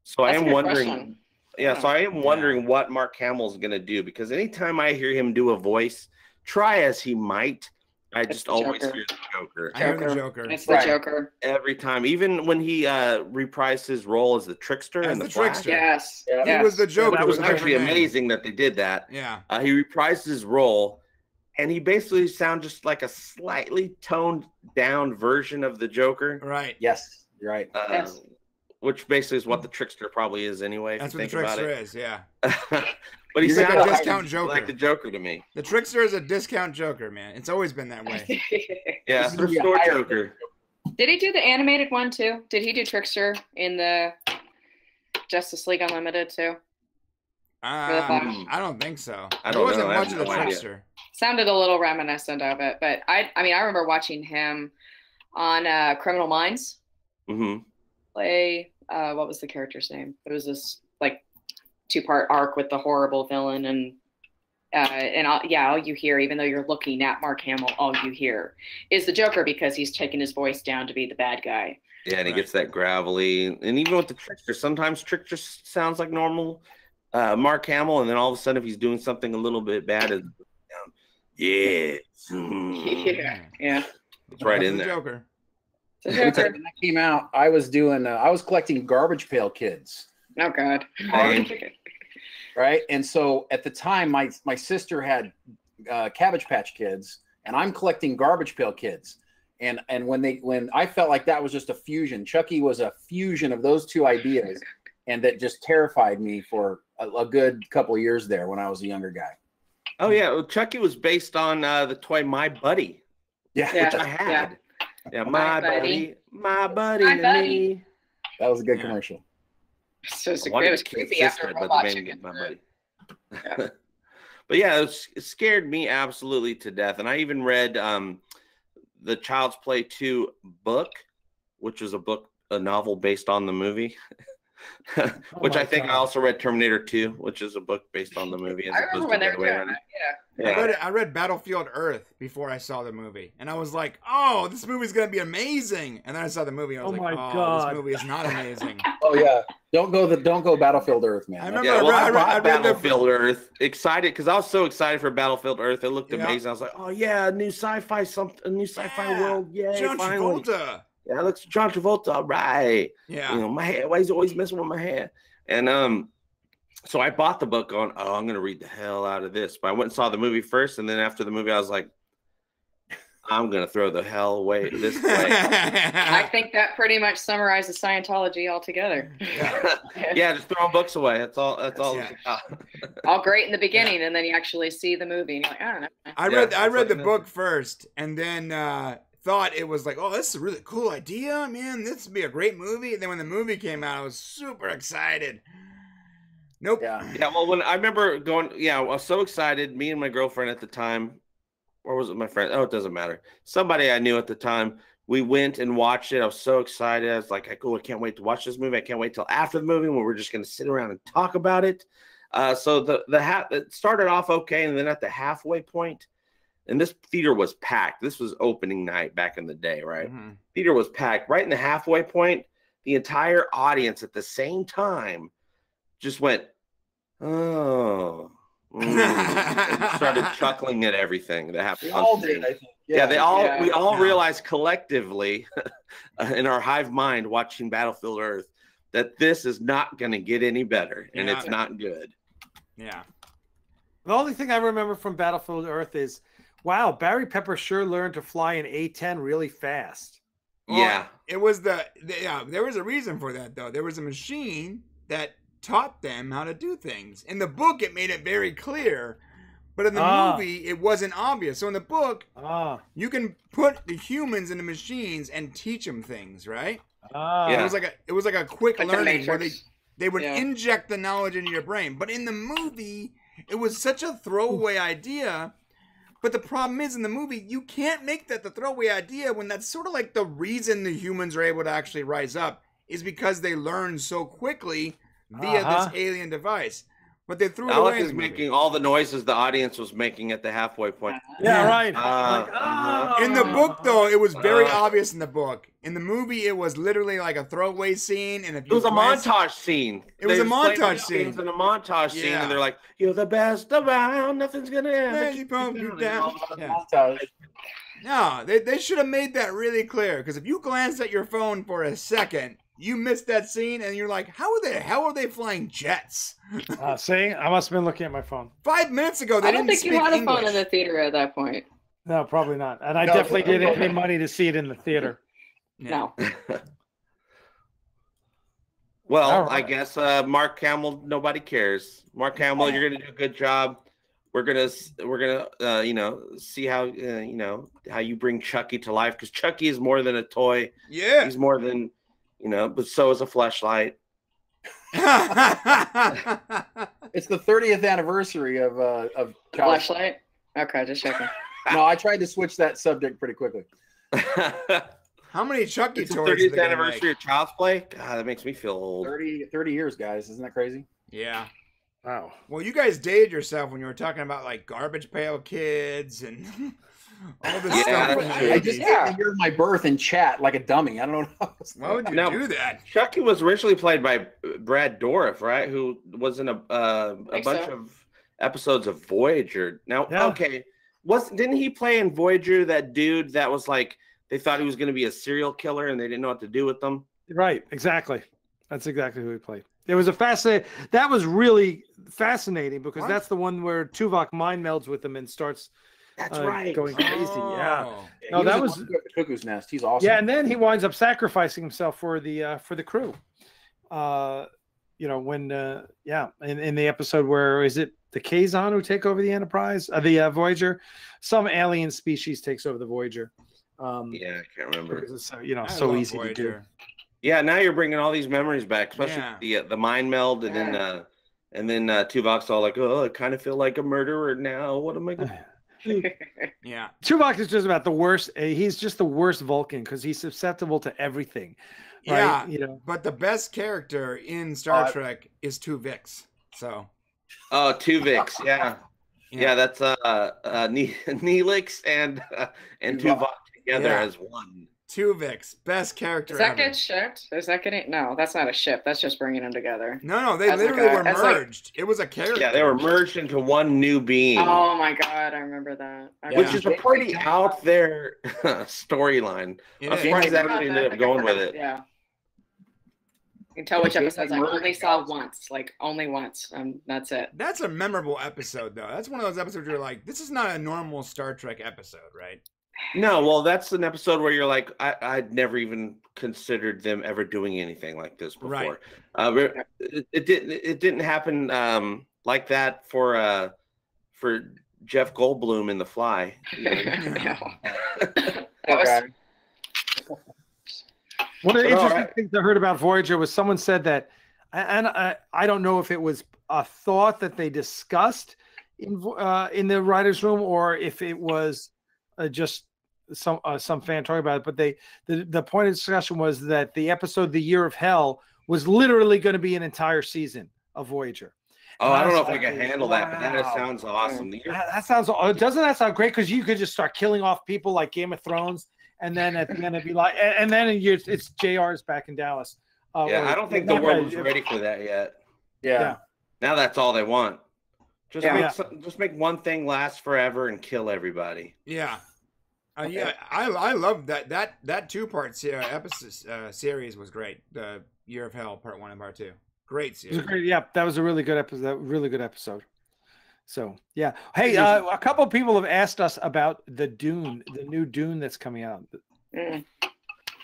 Speaker 6: So I am wondering. Yeah, so I am wondering what Mark Hamill's going to do, because anytime I hear him do a voice, try as he might, I just always hear the Joker.
Speaker 1: I hear the Joker.
Speaker 3: It's the Joker.
Speaker 6: Every time. Even when he reprised his role as the trickster in the Flash.
Speaker 3: Yes.
Speaker 1: He was the Joker.
Speaker 6: That was actually amazing that they did that.
Speaker 1: Yeah.
Speaker 6: He reprised his role, and he basically sounds just like a slightly toned down version of the Joker.
Speaker 1: Right.
Speaker 2: Yes, you're right.
Speaker 3: Yes.
Speaker 6: Which basically is what the trickster probably is anyway.
Speaker 1: That's what the trickster is, yeah.
Speaker 6: But he
Speaker 1: sounds
Speaker 6: like
Speaker 1: a discount Joker.
Speaker 6: Like the Joker to me.
Speaker 1: The trickster is a discount Joker, man. It's always been that way.
Speaker 6: Yeah, thrift store Joker.
Speaker 3: Did he do the animated one too? Did he do Trickster in the Justice League Unlimited too?
Speaker 1: I don't think so.
Speaker 6: There wasn't
Speaker 1: much of the trickster.
Speaker 3: Sounded a little reminiscent of it, but I remember watching him on Criminal Minds.
Speaker 6: Mm-hmm.
Speaker 3: Play what was the character's name? It was this like 2-part arc with the horrible villain, and all you hear, even though you're looking at Mark Hamill, all you hear is the Joker, because he's taking his voice down to be the bad guy.
Speaker 6: Yeah, and he gets that gravelly, and even with the trickster, sometimes trickster sounds like normal Mark Hamill, and then all of a sudden, if he's doing something a little bit bad, it's down.
Speaker 3: Yeah,
Speaker 6: it's right in there.
Speaker 1: Joker.
Speaker 2: When that came out, I was collecting Garbage Pail Kids.
Speaker 3: Oh God.
Speaker 2: Right, and so at the time, my sister had Cabbage Patch Kids, and I'm collecting Garbage Pail Kids. And when I felt like that was just a fusion, Chucky was a fusion of those two ideas, and that just terrified me for a good couple of years there when I was a younger guy.
Speaker 6: Oh yeah, well, Chucky was based on the toy My Buddy, which I had. Yeah, my buddy, and me.
Speaker 2: That was a good commercial.
Speaker 3: So it was creepy after Robot Chicken.
Speaker 6: My buddy. But yeah, it scared me absolutely to death. And I even read the Child's Play 2 book, which was a novel based on the movie. Which I think I also read Terminator 2, which is a book based on the movie.
Speaker 3: I remember when they were doing that.
Speaker 1: I read Battlefield Earth before I saw the movie, and I was like, "Oh, this movie's gonna be amazing." And then I saw the movie, and I was like, "Oh, this movie is not amazing."
Speaker 2: Oh yeah, don't go Battlefield Earth, man.
Speaker 1: I remember I read
Speaker 6: Battlefield Earth, excited because I was so excited for Battlefield Earth. It looked amazing. I was like, "Oh yeah, a new sci-fi world, yay!"
Speaker 1: John
Speaker 6: finally.
Speaker 1: Travolta.
Speaker 6: Yeah, it looks John Travolta, all right.
Speaker 1: Yeah.
Speaker 6: You know, my hair, why is he always messing with my hair? And so I bought the book going, I'm gonna read the hell out of this. But I went and saw the movie first, and then after the movie, I was like, I'm gonna throw the hell away this way.
Speaker 3: I think that pretty much summarizes Scientology altogether.
Speaker 6: Yeah, just throwing books away. That's all.
Speaker 3: All great in the beginning, and then you actually see the movie, and you're like, I don't know.
Speaker 1: I read the book first, and then thought it was like, oh, this is a really cool idea, man. This would be a great movie. And then when the movie came out, I was super excited. Nope.
Speaker 2: Yeah.
Speaker 6: Well, when I remember going, I was so excited. Me and my girlfriend at the time, or was it my friend? Oh, it doesn't matter. Somebody I knew at the time. We went and watched it. I was so excited. I was like, I can't wait to watch this movie. I can't wait till after the movie when we're just going to sit around and talk about it. So it started off okay, and then at the halfway point. And this theater was packed. This was opening night back in the day, right? Mm-hmm. Theater was packed. Right in the halfway point, the entire audience at the same time just went, oh. And started chuckling at everything that happened.
Speaker 2: We all did, I think.
Speaker 6: We all realized collectively in our hive mind watching Battlefield Earth that this is not going to get any better, and it's not good.
Speaker 1: Yeah.
Speaker 5: The only thing I remember from Battlefield Earth is, wow, Barry Pepper sure learned to fly an A-10 really fast.
Speaker 1: Well, it was there was a reason for that, though. There was a machine that taught them how to do things. In the book, it made it very clear, but in the movie, it wasn't obvious. So in the book, you can put the humans in the machines and teach them things, right? It was like a quick learning where they would inject the knowledge into your brain. But in the movie, it was such a throwaway idea. But the problem is, in the movie, you can't make that the throwaway idea when that's sort of like the reason the humans are able to actually rise up is because they learn so quickly via this alien device. But they threw it away.
Speaker 6: Alex is making all the noises the audience was making at the halfway point.
Speaker 5: Yeah, right.
Speaker 1: In the book, though, it was very obvious in the book. In the movie, it was literally like a throwaway scene. And
Speaker 6: it was a montage scene.
Speaker 1: It was a montage scene.
Speaker 6: It was in a montage scene, and they're like, "You're the best around. Nothing's gonna ever keep you down."
Speaker 1: No, they should have made that really clear. Because if you glanced at your phone for a second, you missed that scene, and you're like, how the hell are they flying jets?
Speaker 5: See, I must have been looking at my phone.
Speaker 1: 5 minutes ago, they didn't speak English.
Speaker 3: I don't think you had a phone in the theater at that point.
Speaker 5: No, probably not. And I definitely didn't pay money to see it in the theater.
Speaker 3: No.
Speaker 6: Well, I guess Mark Hamill, nobody cares. Mark Hamill, you're gonna do a good job. We're gonna see how how you bring Chucky to life, because Chucky is more than a toy.
Speaker 1: Yeah,
Speaker 6: he's more than but so is a fleshlight.
Speaker 2: It's the 30th anniversary of
Speaker 3: fleshlight. Okay, just checking.
Speaker 2: No, I tried to switch that subject pretty quickly.
Speaker 1: How many Chucky
Speaker 6: it's
Speaker 1: toys?
Speaker 6: 30th anniversary of Child's Play. God, that makes me feel old.
Speaker 2: 30 years, guys. Isn't that crazy?
Speaker 1: Yeah.
Speaker 5: Wow.
Speaker 1: Well, you guys dated yourself when you were talking about like Garbage Pail Kids and all this stuff.
Speaker 2: I just the year of my birth in chat like a dummy. I don't know.
Speaker 1: Why would you do that?
Speaker 6: Chucky was originally played by Brad Dourif, right? Who was in a bunch of episodes of Voyager. Now, okay, didn't he play in Voyager that dude that was like they thought he was going to be a serial killer and they didn't know what to do with them?
Speaker 5: Right, exactly. That's exactly who he played. It was that was really fascinating because that's the one where Tuvok mind melds with him and starts
Speaker 6: That's right.
Speaker 5: Going crazy. Yeah.
Speaker 1: Oh.
Speaker 5: No, that was
Speaker 2: the Cuckoo's Nest. He's awesome.
Speaker 5: Yeah, and then he winds up sacrificing himself for the crew. When in the episode where is it the Kazon who take over the Enterprise, the Voyager? Some alien species takes over the Voyager.
Speaker 6: I can't remember.
Speaker 5: It's so easy Voyager. To do.
Speaker 6: Yeah, now you're bringing all these memories back, especially the mind meld, and then Tuvok's all like, "Oh, I kind of feel like a murderer now. What am I going to?"
Speaker 1: Yeah,
Speaker 5: Tuvok is just about the worst. He's just the worst Vulcan because he's susceptible to everything. Right?
Speaker 1: Yeah, but the best character in Star Trek is Tuvix. So,
Speaker 6: Tuvix, yeah, that's Neelix and Tuvok together as one.
Speaker 1: Tuvix, best character.
Speaker 3: Does that get shipped? Is that getting? No, that's not a ship. That's just bringing them together.
Speaker 1: No, they literally were merged. It was a character.
Speaker 6: Yeah, they were merged into one new being.
Speaker 3: Oh my god, I remember that.
Speaker 6: Which is a pretty out there storyline. I'm surprised they actually ended up going with it.
Speaker 3: Yeah. You can tell which episodes I only saw once, like only once. That's it.
Speaker 1: That's a memorable episode, though. That's one of those episodes where you're like, this is not a normal Star Trek episode, right?
Speaker 6: No, well, that's an episode where you're like, I'd never even considered them ever doing anything like this before. Right. It didn't happen like that for Jeff Goldblum in The Fly.
Speaker 5: One of the interesting things I heard about Voyager was someone said that, and I don't know if it was a thought that they discussed in the writers' room or if it was just some fan talking about it. But the point of discussion was that the episode "The Year of Hell" was literally going to be an entire season of Voyager.
Speaker 6: Oh, I don't know if I can handle that, but that sounds awesome.
Speaker 5: That sounds. Doesn't that sound great? Because you could just start killing off people like Game of Thrones. And then at the end, it'd be like, and then it's JR's back in Dallas.
Speaker 6: I don't think the world was ready for that yet.
Speaker 2: Yeah.
Speaker 6: Now that's all they want. Just make one thing last forever and kill everybody.
Speaker 1: Yeah. I love that 2-part series was great. The Year of Hell, Part 1 and Part 2. Great series.
Speaker 5: That was a really good episode. So yeah, hey, a couple of people have asked us about the new Dune that's coming out.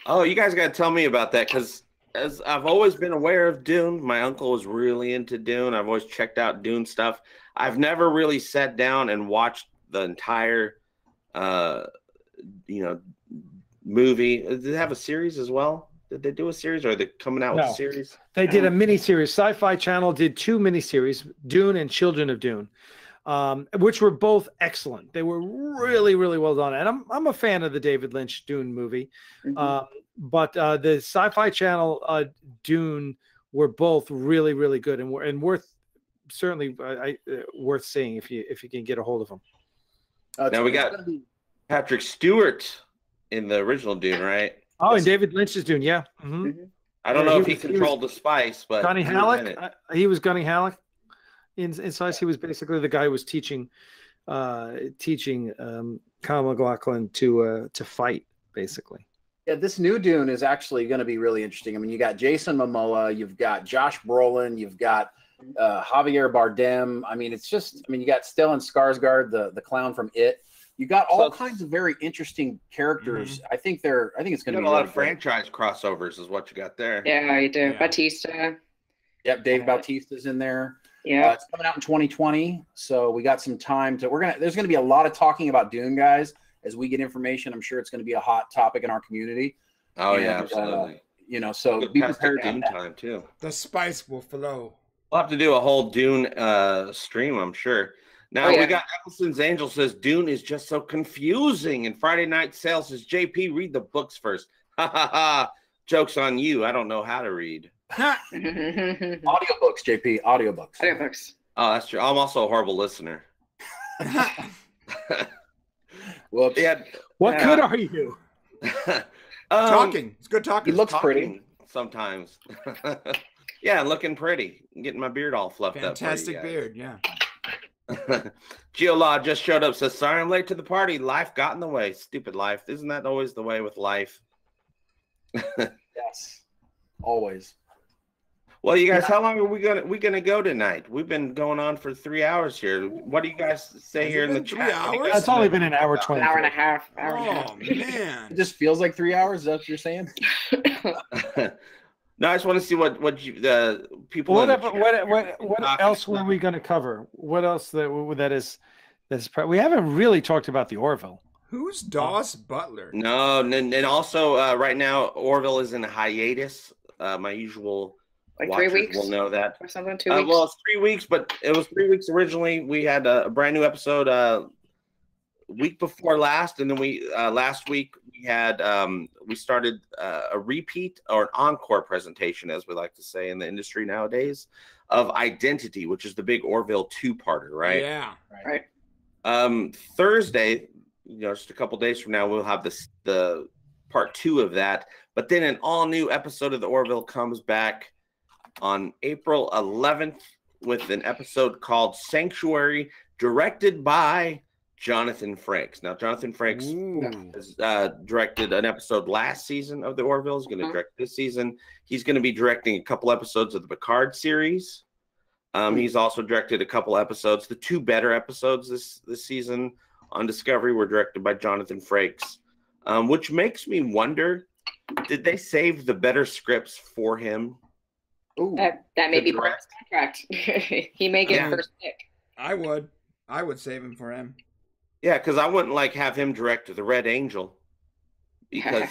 Speaker 6: Oh, you guys got to tell me about that because as I've always been aware of Dune, my uncle was really into Dune. I've always checked out Dune stuff. I've never really sat down and watched the entire, movie. Did they have a series as well? Did they do a series, or are they coming out with a series? They
Speaker 5: did a mini-series. Sci-Fi Channel did 2 mini-series, Dune and Children of Dune, which were both excellent. They were really, really well done. And I'm a fan of the David Lynch Dune movie. But the Sci-Fi Channel Dune were both really, really good and worth worth seeing if you can get a hold of them.
Speaker 6: Now we got Patrick Stewart in the original Dune, right?
Speaker 5: Oh, and David Lynch's Dune, yeah.
Speaker 6: I don't know if he controlled the spice, but
Speaker 5: Gunny Halleck. He was Gunny Halleck in Spice. He was basically the guy who was teaching Kyle MacLachlan to fight, basically.
Speaker 2: Yeah, this new Dune is actually going to be really interesting. I mean, you got Jason Momoa, you've got Josh Brolin, you've got Javier Bardem. I mean, you got Stellan Skarsgård, the clown from It. You got all kinds of very interesting characters. I think it's going to be
Speaker 6: a lot of franchise crossovers is what you got there.
Speaker 3: Yeah, you do. Yeah. Batista.
Speaker 2: Yep, Dave Bautista's in there.
Speaker 3: Yeah,
Speaker 2: it's coming out in 2020, so we got some time to. There's going to be a lot of talking about Dune, guys. As we get information, I'm sure it's going to be a hot topic in our community.
Speaker 6: Oh yeah, absolutely.
Speaker 2: So be prepared
Speaker 6: for Dune time too.
Speaker 1: The spice will flow.
Speaker 6: We'll have to do a whole Dune stream, I'm sure. Now we got Ellison's Angel says Dune is just so confusing. And Friday Night Sales says JP, read the books first. Ha ha ha. Joke's on you. I don't know how to read.
Speaker 2: Audiobooks, JP. Audiobooks.
Speaker 6: Oh, that's true. I'm also a horrible listener.
Speaker 2: Whoops.
Speaker 5: What good are you?
Speaker 1: Talking. It's good talking.
Speaker 2: He looks pretty
Speaker 6: sometimes. Yeah, looking pretty. Getting my beard all fluffed up.
Speaker 1: Fantastic beard, yeah.
Speaker 6: Geolaw just showed up, says, sorry I'm late to the party. Life got in the way. Stupid life. Isn't that always the way with life?
Speaker 2: Yes. Always.
Speaker 6: Well, you guys, how long are we gonna go tonight? We've been going on for 3 hours here. What do you guys say here in the chat?
Speaker 1: 3 hours?
Speaker 5: It's only been an hour 20.
Speaker 3: An hour and a half.
Speaker 1: Oh man,
Speaker 2: It just feels like 3 hours. Is that what you're saying?
Speaker 6: No, I just want to see what the people.
Speaker 5: What else were we going to cover? What else that's we haven't really talked about the Orville.
Speaker 1: who's Doss Butler?
Speaker 6: No, and also right now Orville is in a hiatus. My usual
Speaker 3: Like 3 weeks
Speaker 6: will know that.
Speaker 3: or something. 2 weeks.
Speaker 6: Well, it's 3 weeks, but it was 3 weeks originally. We had a brand new episode week before last, and then we last week we had we started a repeat or an encore presentation, as we like to say in the industry nowadays, of Identity, which is the big Orville two-parter, right?
Speaker 1: Yeah.
Speaker 3: Right.
Speaker 6: Thursday, just a couple days from now, we'll have the part 2 of that. But then an all-new episode of the Orville comes back on April 11th with an episode called Sanctuary, directed by Jonathan Frakes. Now, Jonathan Frakes has directed an episode last season of the Orville. He's going to direct this season. He's going to be directing a couple episodes of the Picard series. He's also directed a couple episodes. The 2 better episodes this season on Discovery were directed by Jonathan Frakes, which makes me wonder, did they save the better scripts for him?
Speaker 3: That may be part of his contract. He may get first pick.
Speaker 1: I would save him for him.
Speaker 6: Yeah, because I wouldn't have him direct the Red Angel, because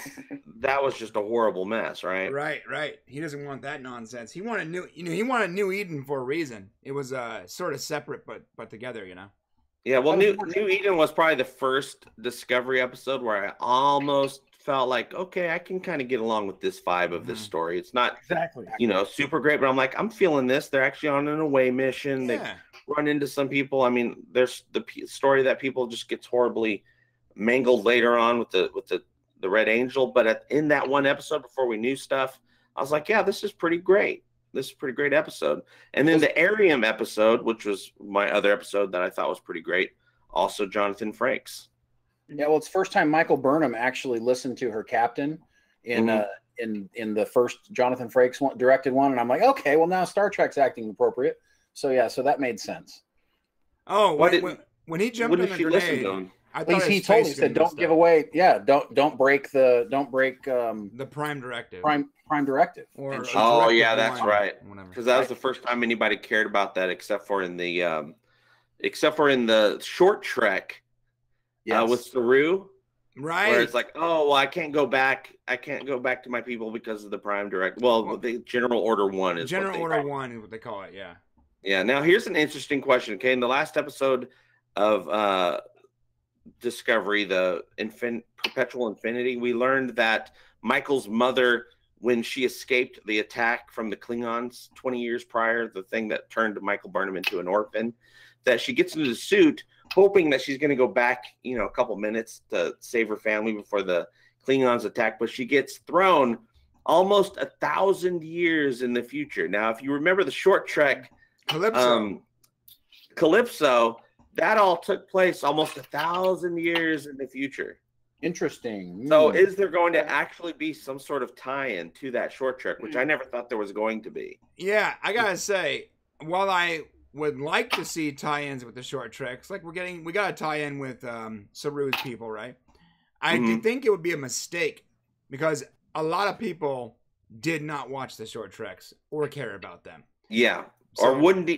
Speaker 6: that was just a horrible mess, right?
Speaker 1: Right. He doesn't want that nonsense. He wanted he wanted New Eden for a reason. It was sort of separate but together,
Speaker 6: Yeah, well, New Eden was probably the first Discovery episode where I almost felt like, okay, I can kind of get along with this vibe of this story. It's not
Speaker 5: exactly,
Speaker 6: super great, but I'm like, I'm feeling this. They're actually on an away mission.
Speaker 1: Yeah.
Speaker 6: They run into some people. I mean, there's the story that people just gets horribly mangled later on with the Red Angel. But in that one episode before we knew stuff, I was like, yeah, this is pretty great. This is a pretty great episode. And then the Arium episode, which was my other episode that I thought was pretty great, also Jonathan Frakes.
Speaker 2: Yeah, well, it's the first time Michael Burnham actually listened to her captain in the first Jonathan Frakes directed one, and I'm like, okay, well now Star Trek's acting appropriate. So yeah, so that made sense.
Speaker 1: Oh, when he jumped on the grenade,
Speaker 2: I thought he told me, said, don't give away. Yeah, don't break the
Speaker 1: Prime Directive.
Speaker 2: Prime Directive.
Speaker 6: Oh yeah, that's right. Because that was the first time anybody cared about that, except for in the short trek. With Saru,
Speaker 1: right?
Speaker 6: Where it's like, oh, well, I can't go back to my people because of the Prime Direct. Well, the General Order 1 is
Speaker 1: General Order 1 is what they call it. Yeah.
Speaker 6: Yeah. Now here's an interesting question. Okay, in the last episode of Discovery, the Perpetual Infinity, we learned that Michael's mother, when she escaped the attack from the Klingons 20 years prior, the thing that turned Michael Burnham into an orphan, that she gets into the suit hoping that she's going to go back, a couple minutes to save her family before the Klingons attack, but she gets thrown almost 1,000 years in the future. Now, if you remember the short trek, Calypso, that all took place almost 1,000 years in the future.
Speaker 2: Interesting.
Speaker 6: So is there going to actually be some sort of tie-in to that short trek, which I never thought there was going to be?
Speaker 1: Yeah, I got to say, while I would like to see tie-ins with the short treks, like we got a tie-in with Saru's people, right? I do think it would be a mistake because a lot of people did not watch the short treks or care about them.
Speaker 6: Yeah, or weren't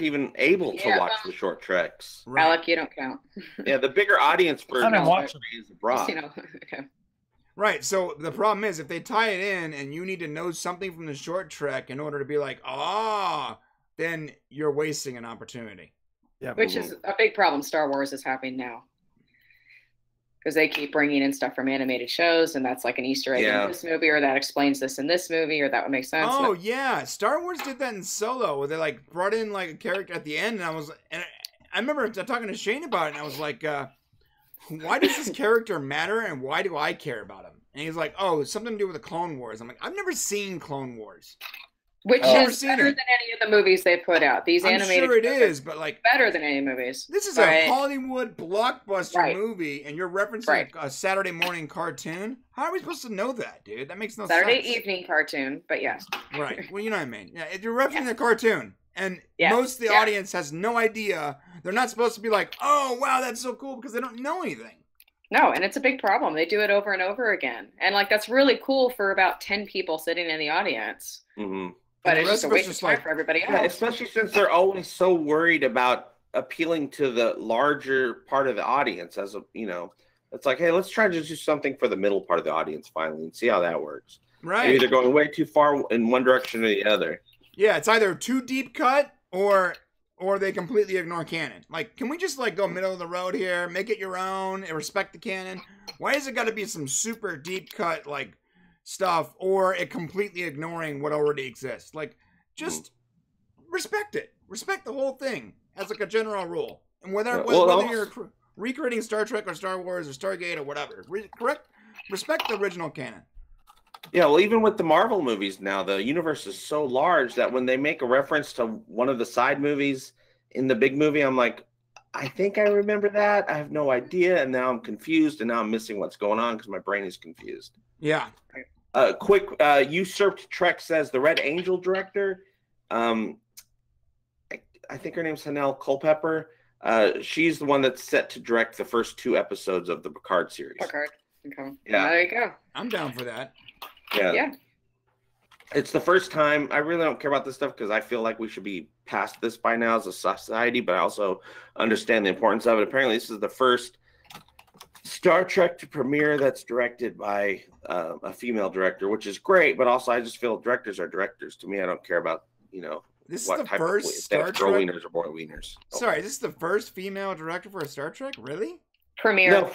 Speaker 6: even able to watch the short treks.
Speaker 3: Right. Alec, you don't count.
Speaker 6: Yeah, the bigger audience for is abroad.
Speaker 3: Okay.
Speaker 1: Right, so the problem is if they tie it in and you need to know something from the short trek in order to be like, then you're wasting an opportunity.
Speaker 5: Yeah,
Speaker 3: which is a big problem Star Wars is having now. Because they keep bringing in stuff from animated shows, and that's like an Easter egg in this movie, or that explains this in this movie, or that would make sense.
Speaker 1: Oh, yeah. Star Wars did that in Solo, where they brought in a character at the end, and I remember talking to Shane about it, and I was like, why does this character matter, and why do I care about him? And he's like, oh, it's something to do with the Clone Wars. I'm like, I've never seen Clone Wars.
Speaker 3: Which
Speaker 1: Never
Speaker 3: is
Speaker 1: seen
Speaker 3: better
Speaker 1: it.
Speaker 3: than any of the movies they put out. These
Speaker 1: I'm
Speaker 3: animated
Speaker 1: sure it
Speaker 3: shows
Speaker 1: is, but like
Speaker 3: better than any movies.
Speaker 1: this is
Speaker 3: But-
Speaker 1: a Hollywood blockbuster
Speaker 3: Right.
Speaker 1: movie, and you're referencing
Speaker 3: Right.
Speaker 1: a Saturday morning cartoon. How are we supposed to know that, dude? That makes no
Speaker 3: Saturday
Speaker 1: sense.
Speaker 3: evening cartoon, but yes.
Speaker 1: Right. Well, you know what I mean. Yeah, if you're referencing a cartoon, and
Speaker 3: Yeah.
Speaker 1: most of the
Speaker 3: Yeah.
Speaker 1: audience has no idea, they're not supposed to be like, "Oh, wow, that's so cool," because they don't know anything.
Speaker 3: No, and it's a big problem. They do it over and over again. And like that's really cool for about 10 people sitting in the audience.
Speaker 6: Mm-hmm.
Speaker 3: But
Speaker 1: And the
Speaker 3: it's
Speaker 1: rest
Speaker 3: just a
Speaker 1: of us
Speaker 3: waste of
Speaker 1: just
Speaker 3: time
Speaker 1: like-
Speaker 3: for everybody
Speaker 6: Yeah,
Speaker 3: else.
Speaker 6: especially since they're always so worried about appealing to the larger part of the audience. As a, it's like, hey, let's try to just do something for the middle part of the audience finally and see how that works.
Speaker 1: Right.
Speaker 6: Maybe they're going way too far in one direction or the other.
Speaker 1: Yeah, it's either too deep cut or they completely ignore canon. Like, can we just like go middle of the road here, make it your own, and respect the canon? Why has it got to be some super deep cut like stuff, or it completely ignoring what already exists? Like, just respect it. Respect the whole thing as like a general rule. And whether you're recreating Star Trek or Star Wars or Stargate or whatever, respect the original canon.
Speaker 6: Yeah, well, even with the Marvel movies now, the universe is so large that when they make a reference to one of the side movies in the big movie, I'm like, I think I remember that. I have no idea, and now I'm confused, and now I'm missing what's going on because my brain is confused.
Speaker 1: Yeah.
Speaker 6: Quick, Usurped Trek says the Red Angel director, I think her name's Hanelle Culpepper. She's the one that's set to direct the first 2 episodes of the Picard series.
Speaker 3: Picard. Okay.
Speaker 6: Yeah.
Speaker 3: There you go.
Speaker 1: I'm down for that.
Speaker 3: Yeah.
Speaker 6: It's the first time. I really don't care about this stuff because I feel like we should be past this by now as a society, but I also understand the importance of it. Apparently, this is the first Star Trek to premiere that's directed by a female director, which is great, but also I just feel directors are directors. To me, I don't care about,
Speaker 1: This is
Speaker 6: what
Speaker 1: the
Speaker 6: type
Speaker 1: first
Speaker 6: of
Speaker 1: Star
Speaker 6: girl
Speaker 1: Trek.
Speaker 6: wieners or boy wieners.
Speaker 1: Sorry, this is the first female director for a Star Trek? Really?
Speaker 3: Premiere.
Speaker 6: To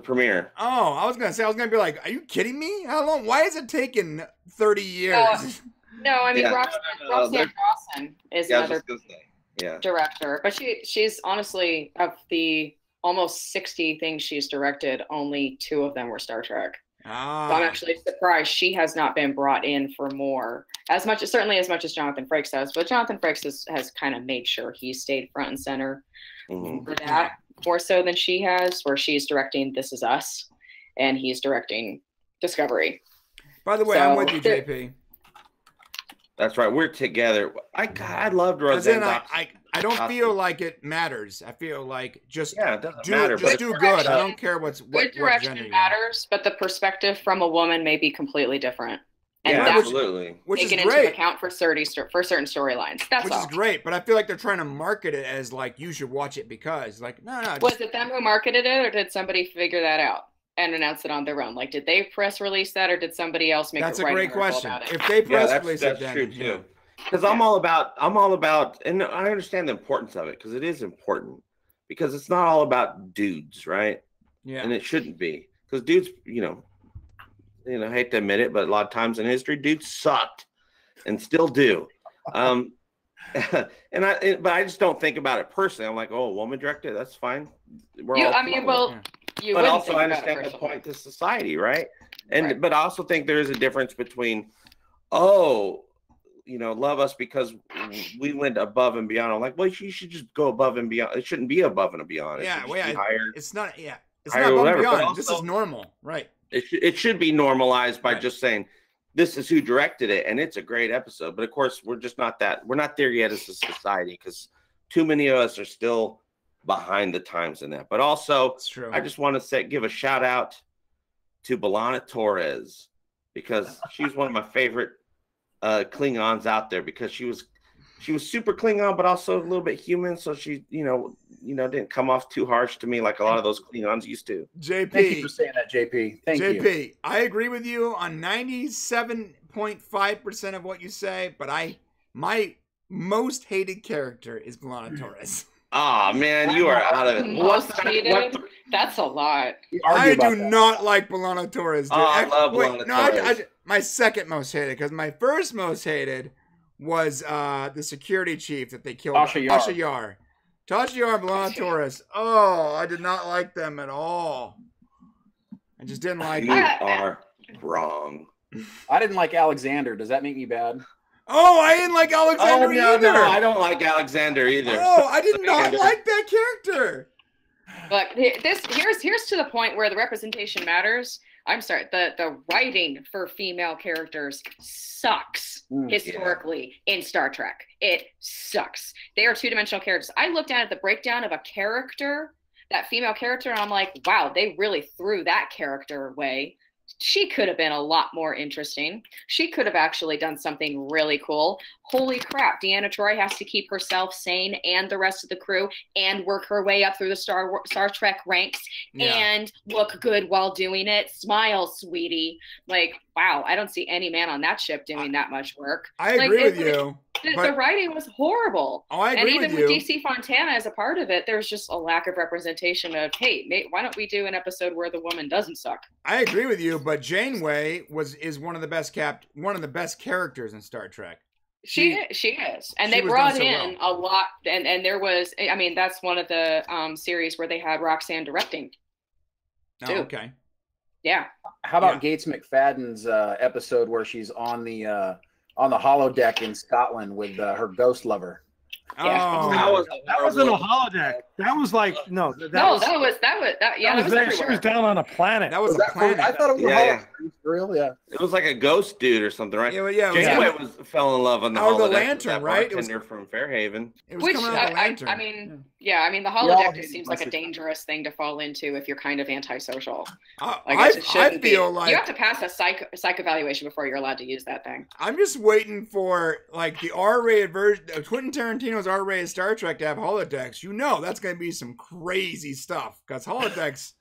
Speaker 6: premiere.
Speaker 1: Oh, I was gonna be like, are you kidding me? How long? Why has it taken 30 years?
Speaker 3: No, I mean
Speaker 6: Yeah,
Speaker 3: Roxanne Dawson is
Speaker 6: I was
Speaker 3: another
Speaker 6: just gonna say. Yeah.
Speaker 3: director, but she's honestly, of the almost 60 things she's directed, only 2 of them were Star Trek. So I'm actually surprised she has not been brought in for more, certainly as much as Jonathan Frakes has. But Jonathan Frakes has kind of made sure he stayed front and center for that, more so than she has, where she's directing This Is Us and he's directing Discovery.
Speaker 1: By the way,
Speaker 3: So,
Speaker 1: I'm with you, JP.
Speaker 6: That's right. We're together. I loved
Speaker 1: As in,
Speaker 6: Roseanne.
Speaker 1: I don't feel like it matters. I feel like just
Speaker 6: it doesn't matter.
Speaker 1: just
Speaker 6: But
Speaker 1: do good. I don't care what
Speaker 3: Good direction
Speaker 1: gender you are.
Speaker 3: matters, but the perspective from a woman may be completely different. And
Speaker 6: yeah,
Speaker 3: that's
Speaker 6: absolutely.
Speaker 1: Which is
Speaker 3: taken into
Speaker 1: great.
Speaker 3: account for certain storylines. That's
Speaker 1: Which
Speaker 3: all.
Speaker 1: is great, but I feel like they're trying to market it as like you should watch it because like no.
Speaker 3: Was it them who marketed it, or did somebody figure that out and announce it on their own? Like, did they press release that, or did somebody else make
Speaker 1: That's
Speaker 3: it
Speaker 1: a
Speaker 3: right
Speaker 1: great
Speaker 3: article
Speaker 1: question.
Speaker 3: about it?
Speaker 1: If they press
Speaker 6: that's
Speaker 1: release it, then
Speaker 6: true too. Because I'm all about, and I understand the importance of it because it is important. Because it's not all about dudes, right?
Speaker 1: Yeah.
Speaker 6: And it shouldn't be because dudes, hate to admit it, but a lot of times in history, dudes sucked and still do. But I just don't think about it personally. I'm like, oh, a woman director, that's fine.
Speaker 3: You wouldn't
Speaker 6: but also
Speaker 3: think
Speaker 6: I
Speaker 3: about it
Speaker 6: understand the
Speaker 3: personally.
Speaker 6: point to society, right? And
Speaker 3: Right.
Speaker 6: but I also think there is a difference between, love us because we went above and beyond. I'm like, well, you should just go above and beyond. It shouldn't be above and beyond. It should just be higher.
Speaker 1: It's not. Yeah. It's
Speaker 6: higher
Speaker 1: not above and
Speaker 6: whatever, but
Speaker 1: beyond. This is
Speaker 6: also-
Speaker 1: normal, right?
Speaker 6: It should be normalized by
Speaker 1: Right.
Speaker 6: just saying this is who directed it, and it's a great episode. But of course, we're just not that. We're not there yet as a society because too many of us are still behind the times in that. But also,
Speaker 1: It's true.
Speaker 6: I just want to give a shout out to B'Elanna Torres because she's one of my favorite Klingons out there because she was super Klingon, but also a little bit human. So she, didn't come off too harsh to me like a lot of those Klingons used to.
Speaker 1: JP.
Speaker 2: Thank you for saying that, JP. Thank you.
Speaker 1: JP, I agree with you on 97.5% of what you say, but my most hated character is B'Elanna Torres.
Speaker 6: Oh man, you are out of it.
Speaker 3: Most hated? That's a lot.
Speaker 2: We argue
Speaker 1: I
Speaker 2: about
Speaker 1: do
Speaker 2: that.
Speaker 1: not like B'Elanna Torres, dude.
Speaker 6: Oh, I love B'Elanna Torres.
Speaker 1: My second most hated, because my first most hated was the security chief that they killed.
Speaker 2: Tasha Yar.
Speaker 1: Tasha Yar. Tasha Yar and B'Elanna Torres. Oh, I did not like them at all. I just didn't like
Speaker 6: You
Speaker 1: them.
Speaker 6: are wrong.
Speaker 2: I didn't like Alexander. Does that make me bad?
Speaker 1: Oh, I didn't like Alexander either.
Speaker 6: No, I don't like Alexander either.
Speaker 1: Oh, I did not like that character.
Speaker 3: But here's to the point where the representation matters. I'm sorry, the writing for female characters sucks historically in Star Trek. It sucks. They are two-dimensional characters. I looked at the breakdown of a character, that female character, and I'm like, wow, they really threw that character away. She could have been a lot more interesting. She could have actually done something really cool. Holy crap, Deanna Troi has to keep herself sane and the rest of the crew and work her way up through the Star Trek ranks and look good while doing it. Smile, sweetie. Like, wow, I don't see any man on that ship doing that much work.
Speaker 1: I agree with you.
Speaker 3: The writing was horrible.
Speaker 1: Oh, I agree
Speaker 3: and even
Speaker 1: with
Speaker 3: with DC Fontana as a part of it, there's just a lack of representation of, hey, mate, why don't we do an episode where the woman doesn't suck?
Speaker 1: I agree with you, but Janeway is one of the best characters in Star Trek.
Speaker 3: She is, and they brought in a lot, and there was, I mean, that's one of the series where they had Roxanne directing.
Speaker 1: Oh, okay.
Speaker 3: Yeah.
Speaker 2: How about Gates McFadden's episode where she's on the holodeck in Scotland with her ghost lover?
Speaker 1: Oh,
Speaker 5: that wasn't a holodeck. That was like
Speaker 3: she
Speaker 5: was down on a planet.
Speaker 1: That was a planet.
Speaker 2: I thought it was a holodeck. Real, yeah.
Speaker 6: It was like a ghost dude or something, right?
Speaker 1: Yeah.
Speaker 6: Janeway fell in love on the holodeck.
Speaker 1: The lantern, right?
Speaker 6: It was from Fairhaven.
Speaker 1: It was coming out of the lantern.
Speaker 3: I mean, the holodeck just seems like a dangerous thing to fall into if you're kind of antisocial.
Speaker 1: I feel like
Speaker 3: you have to pass a psych evaluation before you're allowed to use that thing.
Speaker 1: I'm just waiting for like the R-rated version of Quentin Tarantino's R-rated Star Trek to have holodecks. You know that's going to be some crazy stuff because holodecks.